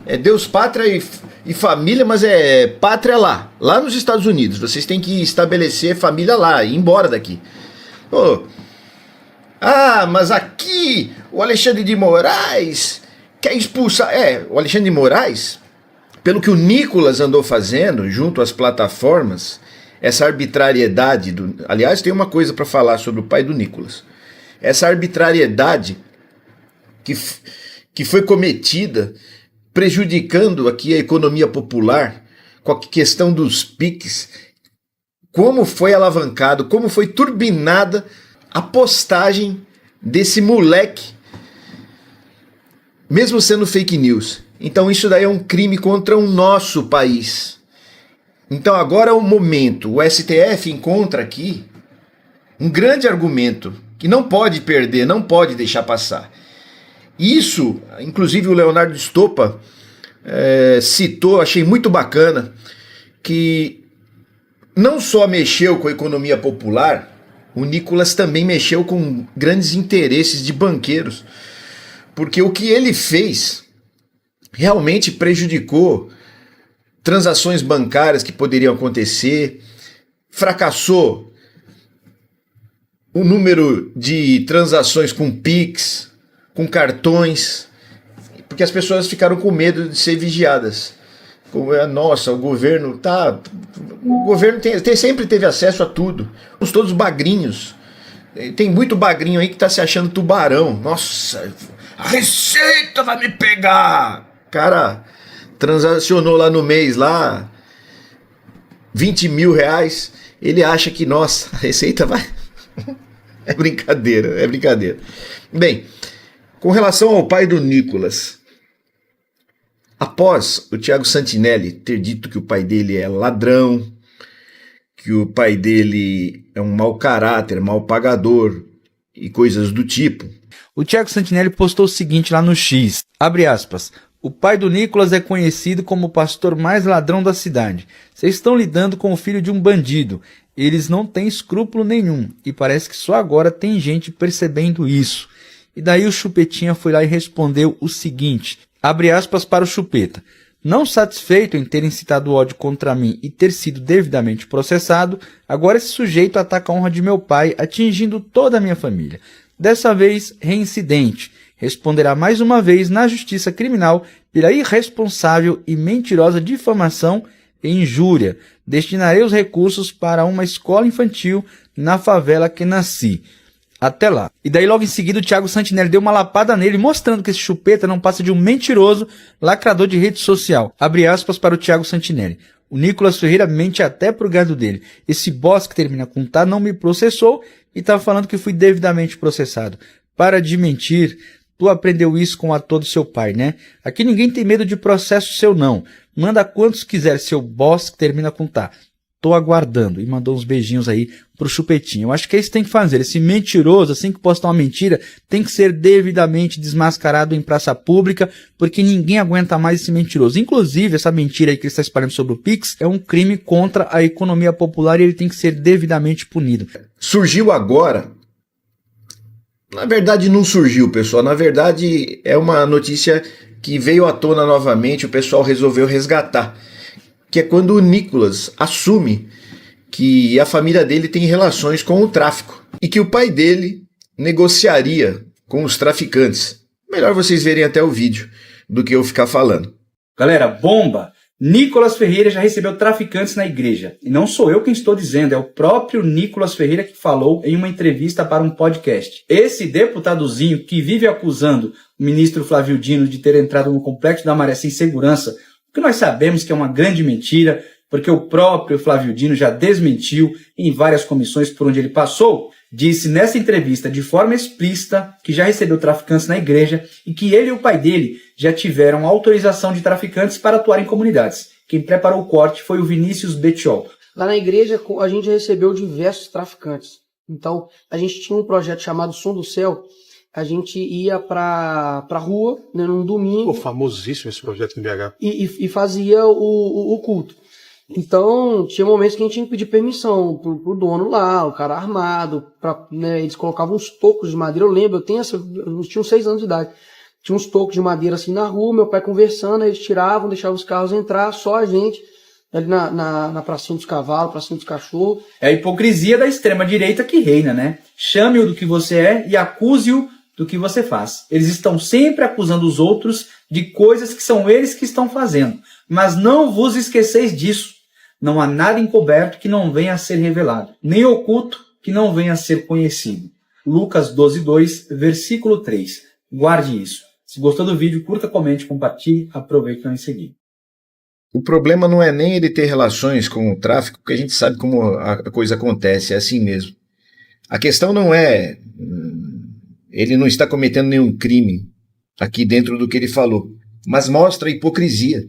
É Deus, pátria e família, mas é pátria lá nos Estados Unidos. Vocês têm que estabelecer família lá, ir embora daqui. Mas aqui o Alexandre de Moraes quer expulsar... o Alexandre de Moraes, pelo que o Nicolas andou fazendo junto às plataformas, essa arbitrariedade... Aliás, tem uma coisa para falar sobre o pai do Nicolas. Essa arbitrariedade que foi cometida prejudicando aqui a economia popular com a questão dos PIX, como foi alavancado, como foi turbinada a postagem desse moleque, mesmo sendo fake news. Então isso daí é um crime contra o nosso país. Então agora é o momento, o STF encontra aqui um grande argumento que não pode perder, não pode deixar passar. Isso, inclusive o Leonardo Stoppa citou, achei muito bacana, que não só mexeu com a economia popular, o Nicolas também mexeu com grandes interesses de banqueiros, porque o que ele fez realmente prejudicou transações bancárias que poderiam acontecer, fracassou o número de transações com PIX, com cartões, porque as pessoas ficaram com medo de ser vigiadas. Nossa, o governo sempre teve acesso a tudo. Somos todos bagrinhos. Tem muito bagrinho aí que tá se achando tubarão. Nossa, a Receita vai me pegar. Cara, transacionou lá no mês, lá, 20 mil reais. Ele acha que, nossa, a Receita vai... É brincadeira, é brincadeira. Bem, com relação ao pai do Nicolas, após o Thiago Santinelli ter dito que o pai dele é ladrão, que o pai dele é um mau caráter, mau pagador e coisas do tipo, o Thiago Santinelli postou o seguinte lá no X, abre aspas, o pai do Nicolas é conhecido como o pastor mais ladrão da cidade. Vocês estão lidando com o filho de um bandido. Eles não têm escrúpulo nenhum e parece que só agora tem gente percebendo isso. E daí o Chupetinha foi lá e respondeu o seguinte, abre aspas para o Chupeta. Não satisfeito em ter incitado ódio contra mim e ter sido devidamente processado, agora esse sujeito ataca a honra de meu pai, atingindo toda a minha família. Dessa vez, reincidente. Responderá mais uma vez na justiça criminal pela irresponsável e mentirosa difamação e injúria. Destinarei os recursos para uma escola infantil na favela que nasci. Até lá. E daí logo em seguida o Thiago Santinelli deu uma lapada nele, mostrando que esse Chupeta não passa de um mentiroso lacrador de rede social. Abre aspas para o Thiago Santinelli. O Nicolas Ferreira mente até pro gado dele. Esse boss que termina com tá não me processou e tá falando que fui devidamente processado. Para de mentir. Tu aprendeu isso com o ator do seu pai, né? Aqui ninguém tem medo de processo seu, não. Manda quantos quiser, seu boss que termina com tá. Tô aguardando. E mandou uns beijinhos aí pro Chupetinho. Eu acho que é isso que tem que fazer. Esse mentiroso, assim que postar uma mentira, tem que ser devidamente desmascarado em praça pública, porque ninguém aguenta mais esse mentiroso. Inclusive, essa mentira aí que ele está espalhando sobre o Pix é um crime contra a economia popular e ele tem que ser devidamente punido. Surgiu agora. Na verdade não surgiu, pessoal. Na verdade é uma notícia que veio à tona novamente, o pessoal resolveu resgatar. Que é quando o Nicolas assume que a família dele tem relações com o tráfico e que o pai dele negociaria com os traficantes. Melhor vocês verem até o vídeo do que eu ficar falando. Galera, bomba! Nicolas Ferreira já recebeu traficantes na igreja. E não sou eu quem estou dizendo, é o próprio Nicolas Ferreira que falou em uma entrevista para um podcast. Esse deputadozinho que vive acusando o ministro Flávio Dino de ter entrado no Complexo da Maré sem segurança, que nós sabemos que é uma grande mentira, porque o próprio Flávio Dino já desmentiu em várias comissões por onde ele passou, disse nessa entrevista de forma explícita que já recebeu traficantes na igreja e que ele e o pai dele já tiveram autorização de traficantes para atuar em comunidades. Quem preparou o corte foi o Vinícius Bettiol. Lá na igreja a gente recebeu diversos traficantes. Então a gente tinha um projeto chamado Som do Céu. A gente ia pra rua, né, num domingo. Pô, famosíssimo esse projeto em BH. E fazia o culto. Então, tinha momentos que a gente tinha que pedir permissão pro dono lá, o cara armado, né, eles colocavam uns tocos de madeira. Eu lembro, eu tinha uns 6 anos de idade. Tinha uns tocos de madeira assim na rua, meu pai conversando, eles tiravam, deixavam os carros entrar, só a gente, ali na pracinha dos cavalos, pracinha dos cachorros. É a hipocrisia da extrema-direita que reina, né? Chame-o do que você é e acuse-o do que você faz. Eles estão sempre acusando os outros de coisas que são eles que estão fazendo. Mas não vos esqueceis disso. Não há nada encoberto que não venha a ser revelado, nem oculto que não venha a ser conhecido. Lucas 12:2, versículo 3. Guarde isso. Se gostou do vídeo, curta, comente, compartilhe, aproveite para me seguir. O problema não é nem ele ter relações com o tráfico, porque a gente sabe como a coisa acontece, é assim mesmo. A questão não é... Ele não está cometendo nenhum crime aqui dentro do que ele falou, mas mostra a hipocrisia.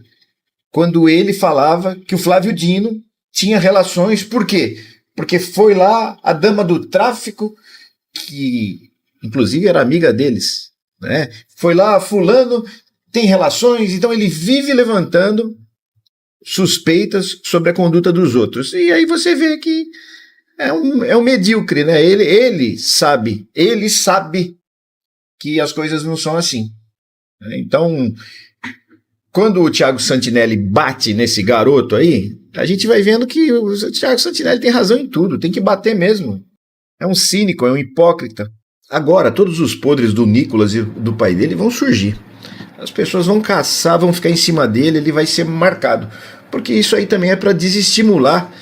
Quando ele falava que o Flávio Dino tinha relações, por quê? Porque foi lá a dama do tráfico, que inclusive era amiga deles, né? Foi lá, fulano tem relações, então ele vive levantando suspeitas sobre a conduta dos outros. E aí você vê que é um medíocre, né? Ele sabe que as coisas não são assim. Então, quando o Thiago Santinelli bate nesse garoto aí, a gente vai vendo que o Thiago Santinelli tem razão em tudo, tem que bater mesmo. É um cínico, é um hipócrita. Agora, todos os podres do Nicolas e do pai dele vão surgir. As pessoas vão caçar, vão ficar em cima dele, ele vai ser marcado. Porque isso aí também é para desestimular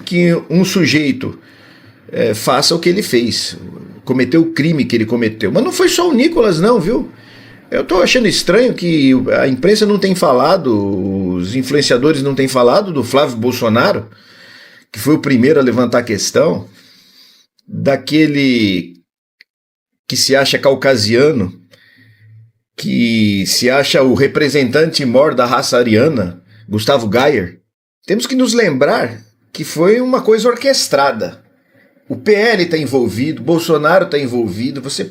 que um sujeito faça o que ele fez, cometeu o crime que ele cometeu. Mas não foi só o Nicolas não, viu? Eu tô achando estranho que a imprensa não tem falado, os influenciadores não têm falado do Flávio Bolsonaro, que foi o primeiro a levantar a questão, daquele que se acha caucasiano, que se acha o representante maior da raça ariana, Gustavo Gayer. Temos que nos lembrar que foi uma coisa orquestrada. O PL está envolvido, Bolsonaro está envolvido, você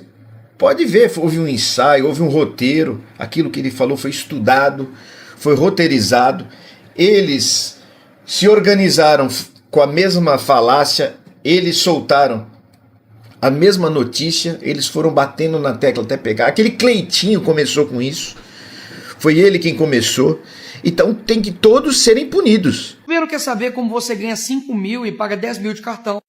pode ver, houve um ensaio, houve um roteiro, aquilo que ele falou foi estudado, foi roteirizado, eles se organizaram com a mesma falácia, eles soltaram a mesma notícia, eles foram batendo na tecla até pegar. Aquele Cleitinho começou com isso, foi ele quem começou, então tem que todos serem punidos. O governo quer saber como você ganha 5 mil e paga 10 mil de cartão.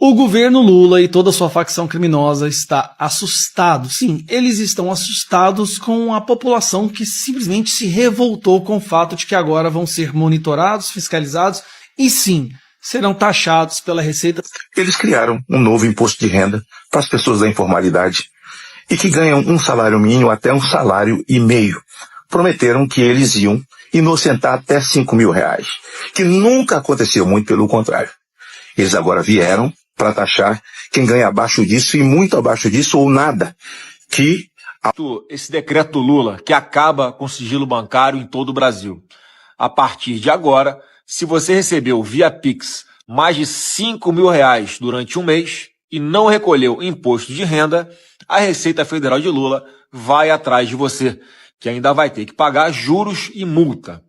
O governo Lula e toda a sua facção criminosa está assustado. Sim, eles estão assustados com a população que simplesmente se revoltou com o fato de que agora vão ser monitorados, fiscalizados e sim, serão taxados pela Receita. Eles criaram um novo imposto de renda para as pessoas da informalidade e que ganham um salário mínimo até 1,5 salários. Prometeram que eles iam inocentar até 5 mil reais, que nunca aconteceu, muito pelo contrário. Eles agora vieram para taxar quem ganha abaixo disso e muito abaixo disso ou nada, que esse decreto do Lula que acaba com o sigilo bancário em todo o Brasil. A partir de agora, se você recebeu via Pix mais de 5 mil reais durante um mês e não recolheu imposto de renda, a Receita Federal de Lula vai atrás de você, que ainda vai ter que pagar juros e multa.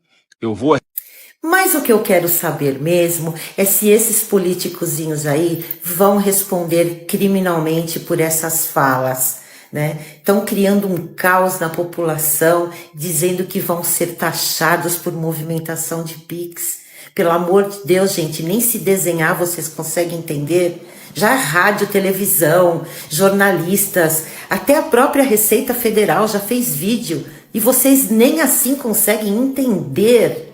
Mas o que eu quero saber mesmo é se esses políticozinhos aí vão responder criminalmente por essas falas, né? Estão criando um caos na população, dizendo que vão ser taxados por movimentação de Pix. Pelo amor de Deus, gente, nem se desenhar vocês conseguem entender. Já rádio, televisão, jornalistas, até a própria Receita Federal já fez vídeo e vocês nem assim conseguem entender.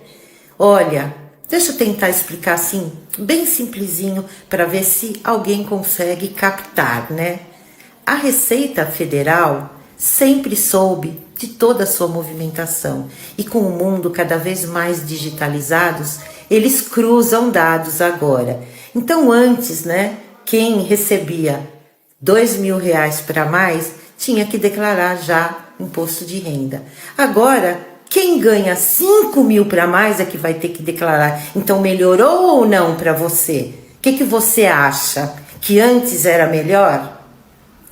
Olha, deixa eu tentar explicar assim, bem simplesinho, para ver se alguém consegue captar, né? A Receita Federal sempre soube de toda a sua movimentação e com o mundo cada vez mais digitalizados, eles cruzam dados agora. Então antes, né, quem recebia 2 mil reais para mais tinha que declarar já imposto de renda. Agora, quem ganha 5 mil para mais é que vai ter que declarar. Então melhorou ou não para você? O que você acha? Que antes era melhor?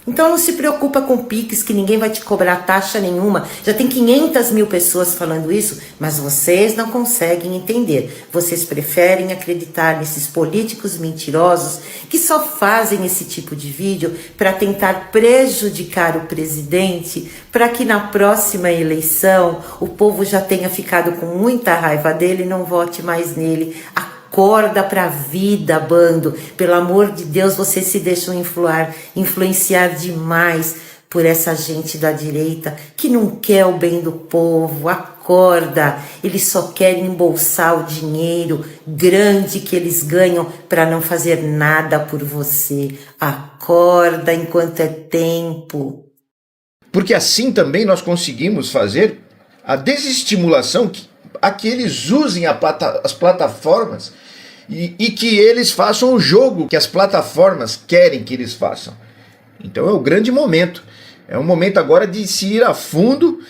Então não se preocupa com o Pix, que ninguém vai te cobrar taxa nenhuma. Já tem 500 mil pessoas falando isso, mas vocês não conseguem entender. Vocês preferem acreditar nesses políticos mentirosos que só fazem esse tipo de vídeo para tentar prejudicar o presidente, para que na próxima eleição o povo já tenha ficado com muita raiva dele e não vote mais nele. Acorda pra vida, bando. Pelo amor de Deus, vocês se deixam influenciar demais por essa gente da direita que não quer o bem do povo. Acorda. Eles só querem embolsar o dinheiro grande que eles ganham para não fazer nada por você. Acorda enquanto é tempo. Porque assim também nós conseguimos fazer a desestimulação a que eles usem as plataformas e que eles façam o jogo que as plataformas querem que eles façam. Então é o grande momento. É um momento agora de se ir a fundo,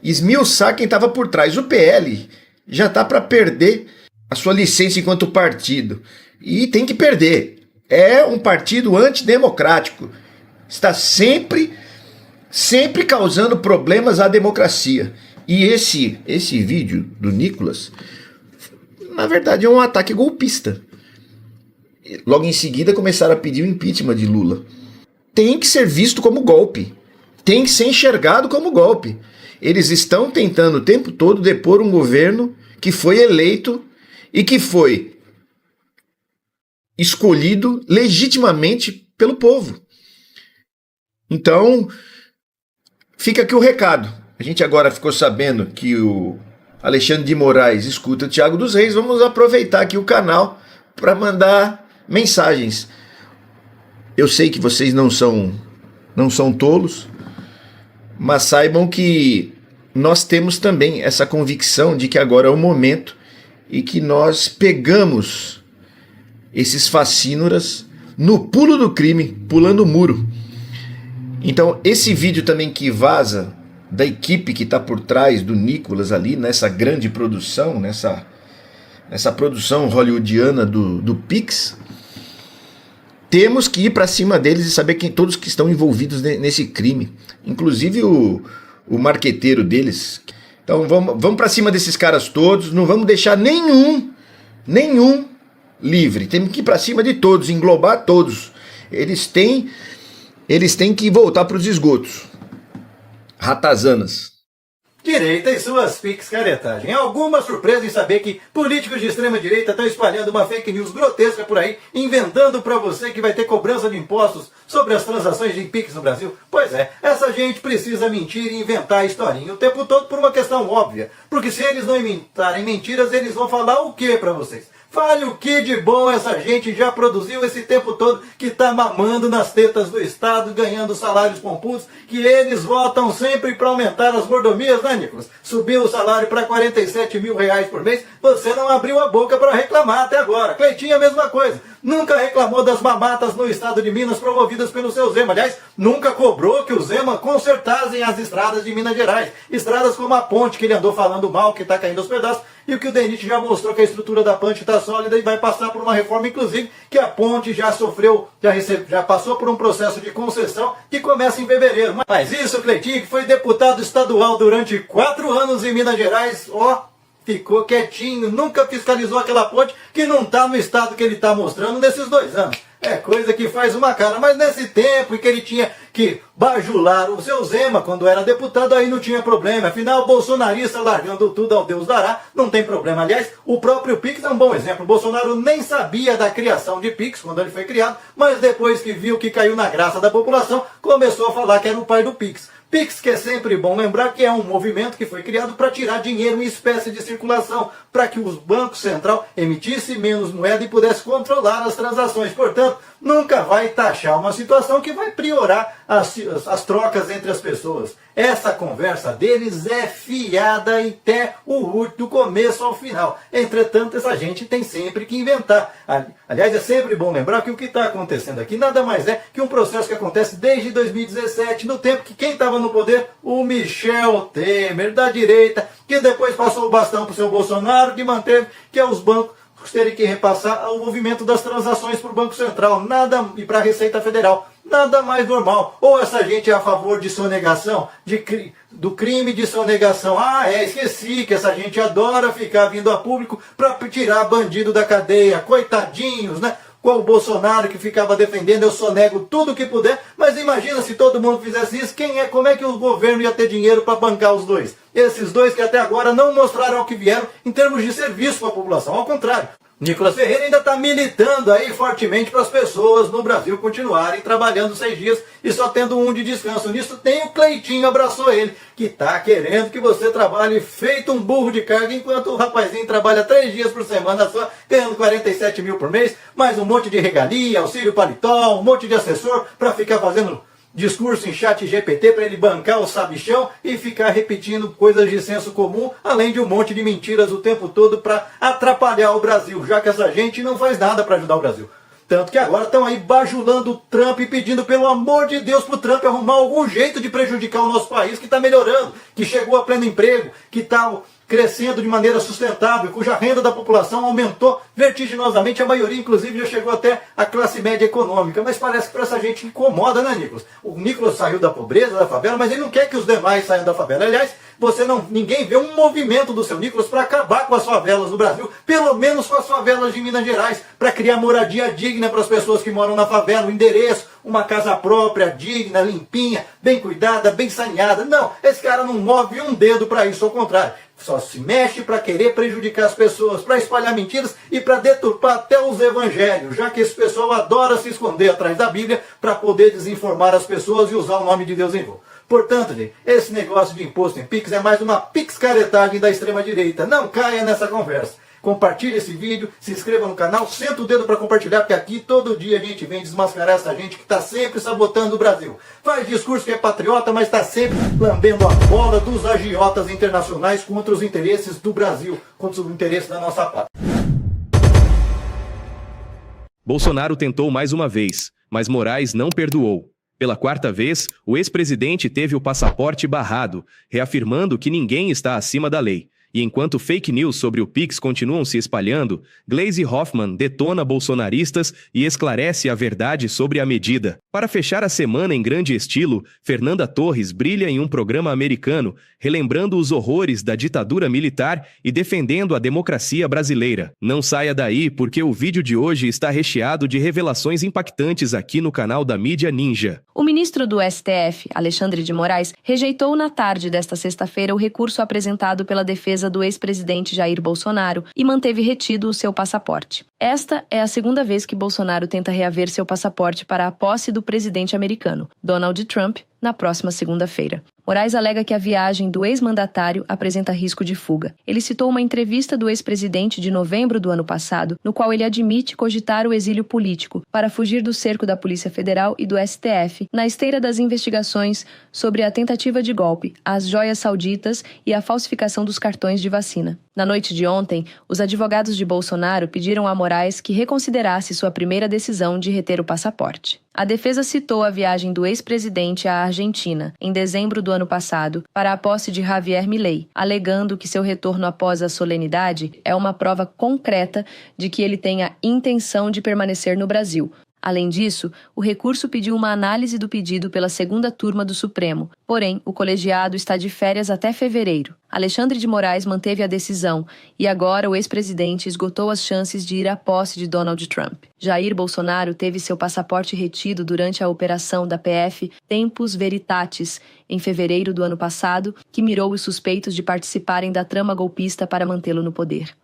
esmiuçar quem estava por trás. O PL já está para perder a sua licença enquanto partido. E tem que perder. É um partido antidemocrático. Está sempre causando problemas à democracia. E esse vídeo do Nicolas, na verdade, é um ataque golpista. Logo em seguida começaram a pedir o impeachment de Lula. Tem que ser visto como golpe. Tem que ser enxergado como golpe. Eles estão tentando o tempo todo depor um governo que foi eleito e que foi escolhido legitimamente pelo povo. Então, fica aqui o recado. A gente agora ficou sabendo que o Alexandre de Moraes escuta o Thiago dos Reis. Vamos aproveitar aqui o canal para mandar mensagens. Eu sei que vocês não são tolos, mas saibam que nós temos também essa convicção de que agora é o momento e que nós pegamos esses facínoras no pulo do crime, pulando o muro. Então esse vídeo também que vaza da equipe que está por trás do Nicolas ali, nessa grande produção, nessa produção hollywoodiana do Pix, temos que ir para cima deles e saber todos que estão envolvidos nesse crime, inclusive o marqueteiro deles. Então vamos para cima desses caras todos, não vamos deixar nenhum livre, temos que ir para cima de todos, englobar todos. Eles têm que voltar para os esgotos. Ratazanas. Direita e suas Pix caretagem. Alguma surpresa em saber que políticos de extrema direita estão espalhando uma fake news grotesca por aí, inventando para você que vai ter cobrança de impostos sobre as transações de Pix no Brasil? Pois é, essa gente precisa mentir e inventar historinha o tempo todo por uma questão óbvia. Porque se eles não inventarem mentiras, eles vão falar o que para vocês? Fale o que de bom essa gente já produziu esse tempo todo, que está mamando nas tetas do Estado, ganhando salários pompudos, que eles votam sempre para aumentar as mordomias, né, Nicolas? Subiu o salário para 47 mil reais por mês, você não abriu a boca para reclamar até agora. Cleitinho, a mesma coisa. Nunca reclamou das mamatas no estado de Minas promovidas pelo seu Zema. Aliás, nunca cobrou que o Zema consertassem as estradas de Minas Gerais. Estradas como a ponte que ele andou falando mal, que está caindo aos pedaços, e o que o DENIT já mostrou que a estrutura da ponte está sólida e vai passar por uma reforma, inclusive, que a ponte já sofreu, já passou por um processo de concessão que começa em fevereiro. Mas isso, Cleitinho, que foi deputado estadual durante 4 anos em Minas Gerais, ficou quietinho, nunca fiscalizou aquela ponte que não está no estado que ele está mostrando nesses 2 anos. É coisa que faz uma cara, mas nesse tempo em que ele tinha que bajular o seu Zema quando era deputado, aí não tinha problema. Afinal, bolsonarista largando tudo ao Deus dará, não tem problema. Aliás, o próprio Pix é um bom exemplo. O Bolsonaro nem sabia da criação de Pix quando ele foi criado, mas depois que viu que caiu na graça da população, começou a falar que era o pai do Pix. Pix, que é sempre bom lembrar que é um movimento que foi criado para tirar dinheiro em espécie de circulação, para que os bancos central emitissem menos moeda e pudesse controlar as transações. Portanto, nunca vai taxar uma situação que vai priorar as trocas entre as pessoas. Essa conversa deles é fiada até do começo ao final. Entretanto, essa gente tem sempre que inventar. Aliás, é sempre bom lembrar que o que está acontecendo aqui nada mais é que um processo que acontece desde 2017, no tempo que quem estava no poder, o Michel Temer, da direita, que depois passou o bastão para o seu Bolsonaro, que manteve que é os bancos terem que repassar o movimento das transações para o Banco Central e para a Receita Federal. Nada mais normal. Ou essa gente é a favor de sonegação, do crime de sonegação. Esqueci que essa gente adora ficar vindo a público para tirar bandido da cadeia. Coitadinhos, né? Com o Bolsonaro que ficava defendendo, eu sonego tudo que puder, mas imagina se todo mundo fizesse isso, como é que o governo ia ter dinheiro para bancar os dois? Esses dois que até agora não mostraram o que vieram em termos de serviço para a população, ao contrário. Nicolas Ferreira ainda está militando aí fortemente para as pessoas no Brasil continuarem trabalhando 6 dias e só tendo 1 de descanso. Nisso tem o Cleitinho, abraçou ele, que está querendo que você trabalhe feito um burro de carga, enquanto o rapazinho trabalha 3 dias por semana só, ganhando 47 mil por mês, mais um monte de regalia, auxílio paletó, um monte de assessor para ficar fazendo discurso em chat GPT para ele bancar o sabichão e ficar repetindo coisas de senso comum, além de um monte de mentiras o tempo todo para atrapalhar o Brasil, já que essa gente não faz nada para ajudar o Brasil. Tanto que agora estão aí bajulando o Trump e pedindo, pelo amor de Deus, para o Trump arrumar algum jeito de prejudicar o nosso país, que está melhorando, que chegou a pleno emprego, que está crescendo de maneira sustentável, cuja renda da população aumentou vertiginosamente, a maioria inclusive já chegou até a classe média econômica, mas parece que para essa gente incomoda, né, Nicolas? O Nicolas saiu da pobreza, da favela, mas ele não quer que os demais saiam da favela. Aliás, ninguém vê um movimento do seu Nicolas para acabar com as favelas do Brasil, pelo menos com as favelas de Minas Gerais, para criar moradia digna para as pessoas que moram na favela, um endereço, uma casa própria, digna, limpinha, bem cuidada, bem saneada. Não, esse cara não move um dedo para isso, ao contrário. Só se mexe para querer prejudicar as pessoas, para espalhar mentiras e para deturpar até os evangelhos, já que esse pessoal adora se esconder atrás da Bíblia para poder desinformar as pessoas e usar o nome de Deus em vão. Portanto, gente, esse negócio de imposto em Pix é mais uma pixcaretagem da extrema-direita. Não caia nessa conversa. Compartilhe esse vídeo, se inscreva no canal, senta o dedo para compartilhar, porque aqui todo dia a gente vem desmascarar essa gente que está sempre sabotando o Brasil. Faz discurso que é patriota, mas está sempre lambendo a bola dos agiotas internacionais contra os interesses do Brasil, contra os interesses da nossa pátria. Bolsonaro tentou mais uma vez, mas Moraes não perdoou. Pela 4ª vez, o ex-presidente teve o passaporte barrado, reafirmando que ninguém está acima da lei. E enquanto fake news sobre o Pix continuam se espalhando, Gleisi Hoffmann detona bolsonaristas e esclarece a verdade sobre a medida. Para fechar a semana em grande estilo, Fernanda Torres brilha em um programa americano, relembrando os horrores da ditadura militar e defendendo a democracia brasileira. Não saia daí, porque o vídeo de hoje está recheado de revelações impactantes aqui no canal da Mídia Ninja. O ministro do STF, Alexandre de Moraes, rejeitou na tarde desta sexta-feira o recurso apresentado pela defesa do ex-presidente Jair Bolsonaro e manteve retido o seu passaporte. Esta é a 2ª vez que Bolsonaro tenta reaver seu passaporte para a posse do presidente americano, Donald Trump, na próxima segunda-feira. Moraes alega que a viagem do ex-mandatário apresenta risco de fuga. Ele citou uma entrevista do ex-presidente de novembro do ano passado, no qual ele admite cogitar o exílio político para fugir do cerco da Polícia Federal e do STF, na esteira das investigações sobre a tentativa de golpe, as joias sauditas e a falsificação dos cartões de vacina. Na noite de ontem, os advogados de Bolsonaro pediram a Moraes que reconsiderasse sua primeira decisão de reter o passaporte. A defesa citou a viagem do ex-presidente à Argentina, em dezembro do ano passado, para a posse de Javier Milei, alegando que seu retorno após a solenidade é uma prova concreta de que ele tem a intenção de permanecer no Brasil. Além disso, o recurso pediu uma análise do pedido pela segunda turma do Supremo. Porém, o colegiado está de férias até fevereiro. Alexandre de Moraes manteve a decisão e agora o ex-presidente esgotou as chances de ir à posse de Donald Trump. Jair Bolsonaro teve seu passaporte retido durante a operação da PF Tempus Veritatis, em fevereiro do ano passado, que mirou os suspeitos de participarem da trama golpista para mantê-lo no poder.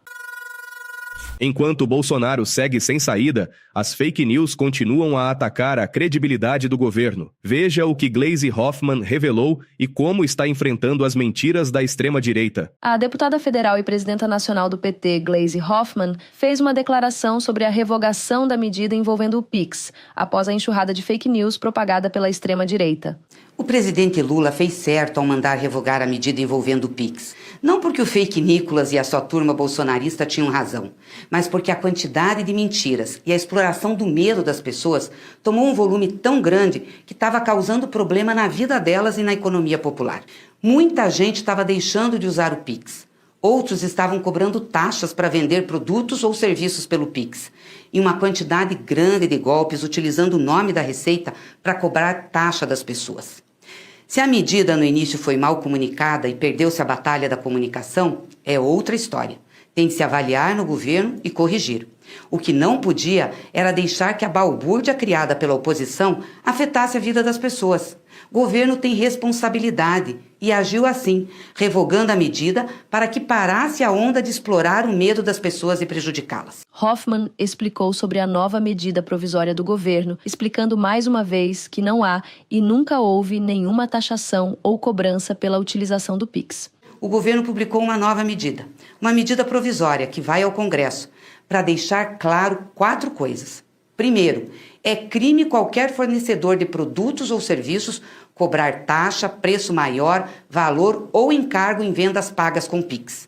Enquanto Bolsonaro segue sem saída, as fake news continuam a atacar a credibilidade do governo. Veja o que Gleisi Hoffmann revelou e como está enfrentando as mentiras da extrema-direita. A deputada federal e presidenta nacional do PT, Gleisi Hoffmann, fez uma declaração sobre a revogação da medida envolvendo o Pix, após a enxurrada de fake news propagada pela extrema-direita. O presidente Lula fez certo ao mandar revogar a medida envolvendo o Pix. Não porque o fake Nicolas e a sua turma bolsonarista tinham razão, mas porque a quantidade de mentiras e a exploração do medo das pessoas tomou um volume tão grande que estava causando problema na vida delas e na economia popular. Muita gente estava deixando de usar o Pix. Outros estavam cobrando taxas para vender produtos ou serviços pelo Pix. E uma quantidade grande de golpes utilizando o nome da Receita para cobrar taxa das pessoas. Se a medida no início foi mal comunicada e perdeu-se a batalha da comunicação, é outra história. Tem de se avaliar no governo e corrigir. O que não podia era deixar que a balbúrdia criada pela oposição afetasse a vida das pessoas. O governo tem responsabilidade e agiu assim, revogando a medida para que parasse a onda de explorar o medo das pessoas e prejudicá-las. Hoffmann explicou sobre a nova medida provisória do governo, explicando mais uma vez que não há e nunca houve nenhuma taxação ou cobrança pela utilização do Pix. O governo publicou uma nova medida, uma medida provisória que vai ao Congresso, para deixar claro 4 coisas. Primeiro, é crime qualquer fornecedor de produtos ou serviços cobrar taxa, preço maior, valor ou encargo em vendas pagas com Pix.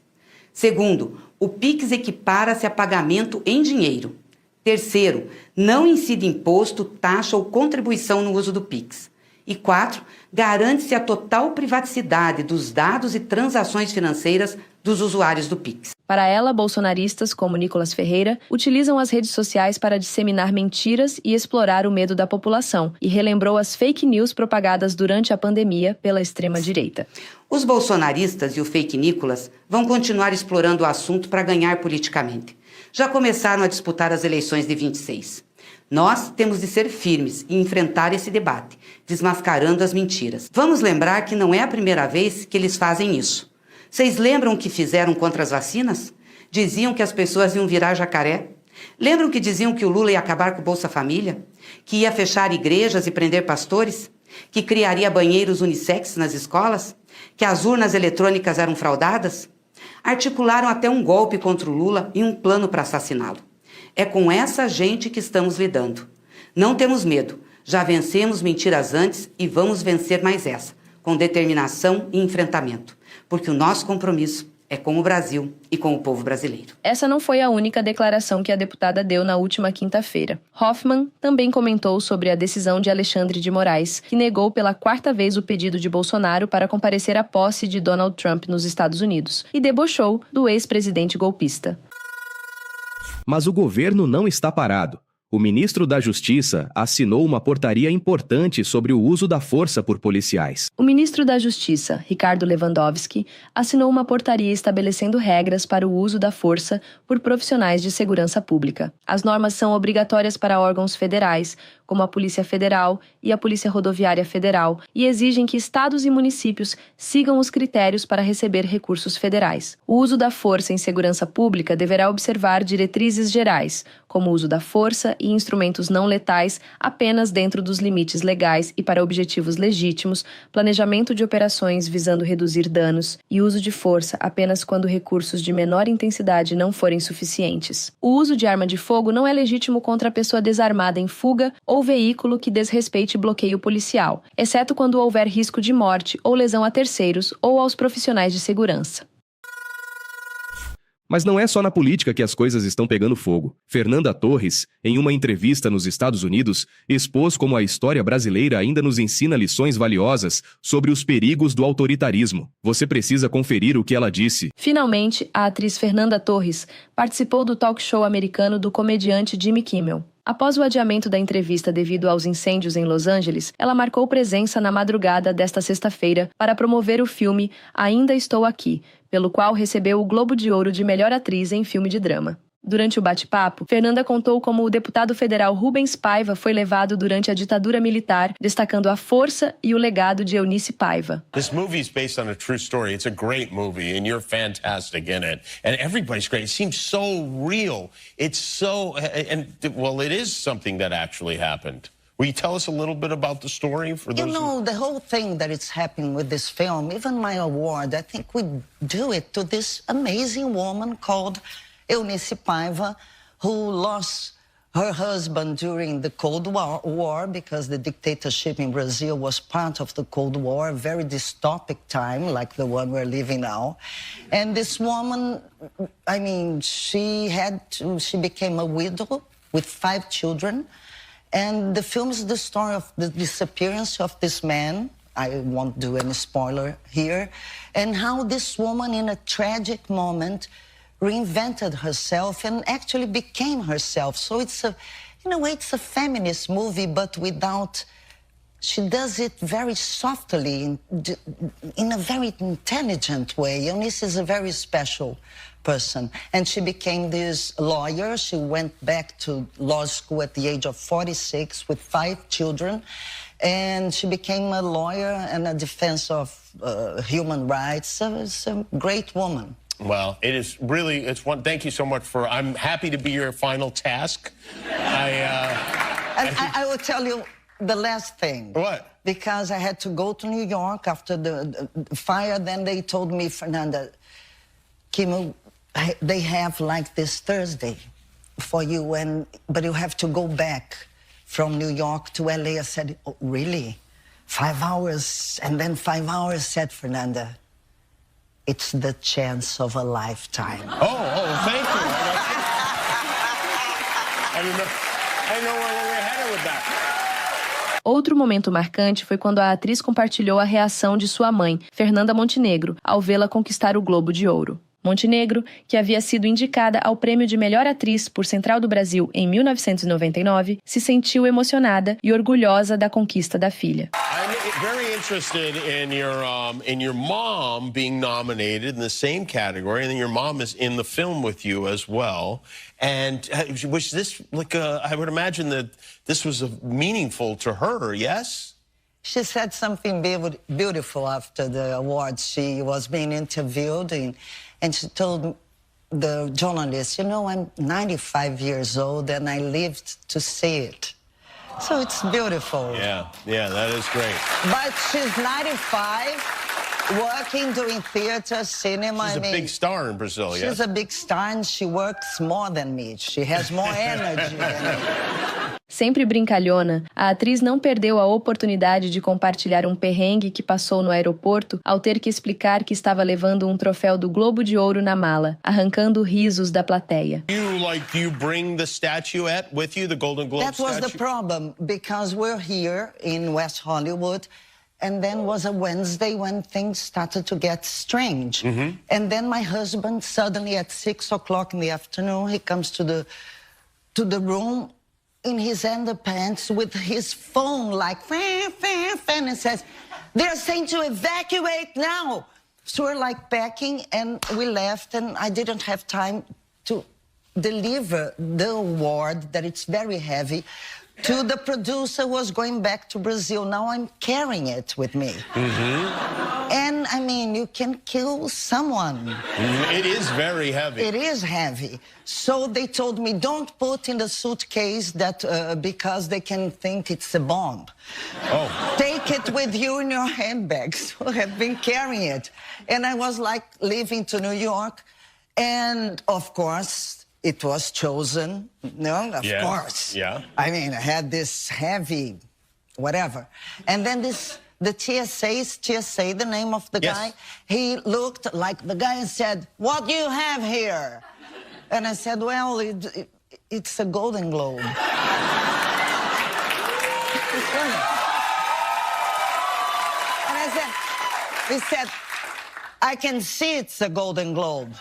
Segundo, o Pix equipara-se a pagamento em dinheiro. Terceiro, não incide imposto, taxa ou contribuição no uso do Pix. E 4, garante-se a total privaticidade dos dados e transações financeiras dos usuários do Pix. Para ela, bolsonaristas, como Nicolas Ferreira, utilizam as redes sociais para disseminar mentiras e explorar o medo da população, e relembrou as fake news propagadas durante a pandemia pela extrema-direita. Os bolsonaristas e o fake Nicolas vão continuar explorando o assunto para ganhar politicamente. Já começaram a disputar as eleições de 26. Nós temos de ser firmes e enfrentar esse debate, desmascarando as mentiras. Vamos lembrar que não é a primeira vez que eles fazem isso. Vocês lembram o que fizeram contra as vacinas? Diziam que as pessoas iam virar jacaré? Lembram que diziam que o Lula ia acabar com o Bolsa Família? Que ia fechar igrejas e prender pastores? Que criaria banheiros unissex nas escolas? Que as urnas eletrônicas eram fraudadas? Articularam até um golpe contra o Lula e um plano para assassiná-lo. É com essa gente que estamos lidando. Não temos medo. Já vencemos mentiras antes e vamos vencer mais essa, com determinação e enfrentamento. Porque o nosso compromisso é com o Brasil e com o povo brasileiro. Essa não foi a única declaração que a deputada deu na última quinta-feira. Hoffmann também comentou sobre a decisão de Alexandre de Moraes, que negou pela 4ª vez o pedido de Bolsonaro para comparecer à posse de Donald Trump nos Estados Unidos, e debochou do ex-presidente golpista. Mas o governo não está parado. O ministro da Justiça assinou uma portaria importante sobre o uso da força por policiais. O ministro da Justiça, Ricardo Lewandowski, assinou uma portaria estabelecendo regras para o uso da força por profissionais de segurança pública. As normas são obrigatórias para órgãos federais, como a Polícia Federal e a Polícia Rodoviária Federal, e exigem que estados e municípios sigam os critérios para receber recursos federais. O uso da força em segurança pública deverá observar diretrizes gerais, como o uso da força e instrumentos não letais apenas dentro dos limites legais e para objetivos legítimos, planejamento de operações visando reduzir danos e uso de força apenas quando recursos de menor intensidade não forem suficientes. O uso de arma de fogo não é legítimo contra a pessoa desarmada em fuga ou veículo que desrespeite bloqueio policial, exceto quando houver risco de morte ou lesão a terceiros ou aos profissionais de segurança. Mas não é só na política que as coisas estão pegando fogo. Fernanda Torres, em uma entrevista nos Estados Unidos, expôs como a história brasileira ainda nos ensina lições valiosas sobre os perigos do autoritarismo. Você precisa conferir o que ela disse. Finalmente, a atriz Fernanda Torres participou do talk show americano do comediante Jimmy Kimmel. Após o adiamento da entrevista devido aos incêndios em Los Angeles, ela marcou presença na madrugada desta sexta-feira para promover o filme Ainda Estou Aqui, pelo qual recebeu o Globo de Ouro de Melhor Atriz em Filme de Drama. Durante o bate-papo, Fernanda contou como o deputado federal Rubens Paiva foi levado durante a ditadura militar, destacando a força e o legado de Eunice Paiva. This movie is based on a true story. It's a great movie, and you're fantastic in it. And everybody's great. It seems so real. It's so, well, it is something that actually happened. Will you tell us a little bit about the story for those? You know, the whole thing that is happening with this film, even my award, I think we do it to this amazing woman called Eunice Paiva, who lost her husband during the Cold War because the dictatorship in Brazil was part of the Cold War, a very dystopic time like the one we're living now. And this woman, I mean, she became a widow with 5 children. And the film is the story of the disappearance of this man. I won't do any spoiler here. And how this woman, in a tragic moment, reinvented herself and actually became herself. So it's in a way, it's a feminist movie, but without, she does it very softly, in a very intelligent way. Eunice is a very special person. And she became this lawyer. She went back to law school at the age of 46 with 5 children. And she became a lawyer and a defense of human rights. So it's a great woman. Well, it is really, thank you so much I'm happy to be your final task. I will tell you the last thing. What? Because I had to go to New York after the fire. Then they told me, Fernanda, Kimmel, they have like this Thursday for you, but you have to go back from New York to LA. I said, oh, really? 5 hours? And then 5 hours, said Fernanda. It's the chance of a lifetime. Oh, thank you. I know where we're headed with that. Outro momento marcante foi quando a atriz compartilhou a reação de sua mãe, Fernanda Montenegro, ao vê-la conquistar o Globo de Ouro. Montenegro, que havia sido indicada ao prêmio de melhor atriz por Central do Brasil em 1999, se sentiu emocionada e orgulhosa da conquista da filha. I'm very interested in your mom being nominated in the same category, and then your mom is in the film with you as well. And was this like I would imagine that this was meaningful to her, yes? She said something beautiful after the awards. She was being interviewed and she told the journalist, you know, I'm 95 years old and I lived to see it. So it's beautiful. Yeah, that is great. But she's 95, working, doing theater, cinema. She's a big star in Brazil, yes? She's a big star and she works more than me. She has more energy than me. Sempre brincalhona, a atriz não perdeu a oportunidade de compartilhar um perrengue que passou no aeroporto ao ter que explicar que estava levando um troféu do Globo de Ouro na mala, arrancando risos da plateia. You bring the statuette with you, the Golden Globe statue? That was the problem, because we're here in West Hollywood, and then was a Wednesday when things started to get strange. Mm-hmm. And then my husband suddenly at 6 o'clock in the afternoon, he comes to the room in his underpants with his phone like and says, they're saying to evacuate now. So we're like packing and we left and I didn't have time to deliver the award that it's very heavy. to the producer who was going back to Brazil. Now I'm carrying it with me. And I mean, you can kill someone. It is very heavy. It is heavy. So they told me, don't put in the suitcase that because they can think it's a bomb. Oh. Take it with you in your handbag. So I've been carrying it. And I was like leaving to New York. And of course, it was chosen. No, of course. Yeah. I mean, I had this heavy, whatever. And then the TSA, the name of the guy, he looked like the guy and said, what do you have here? And I said, well, it's a Golden Globe. And he said, I can see it's a Golden Globe.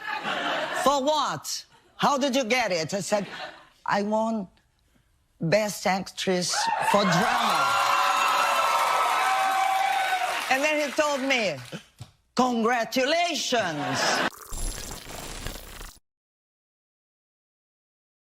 For what? How did you get it? I said, I won Best Actress for Drama. And then he told me, congratulations.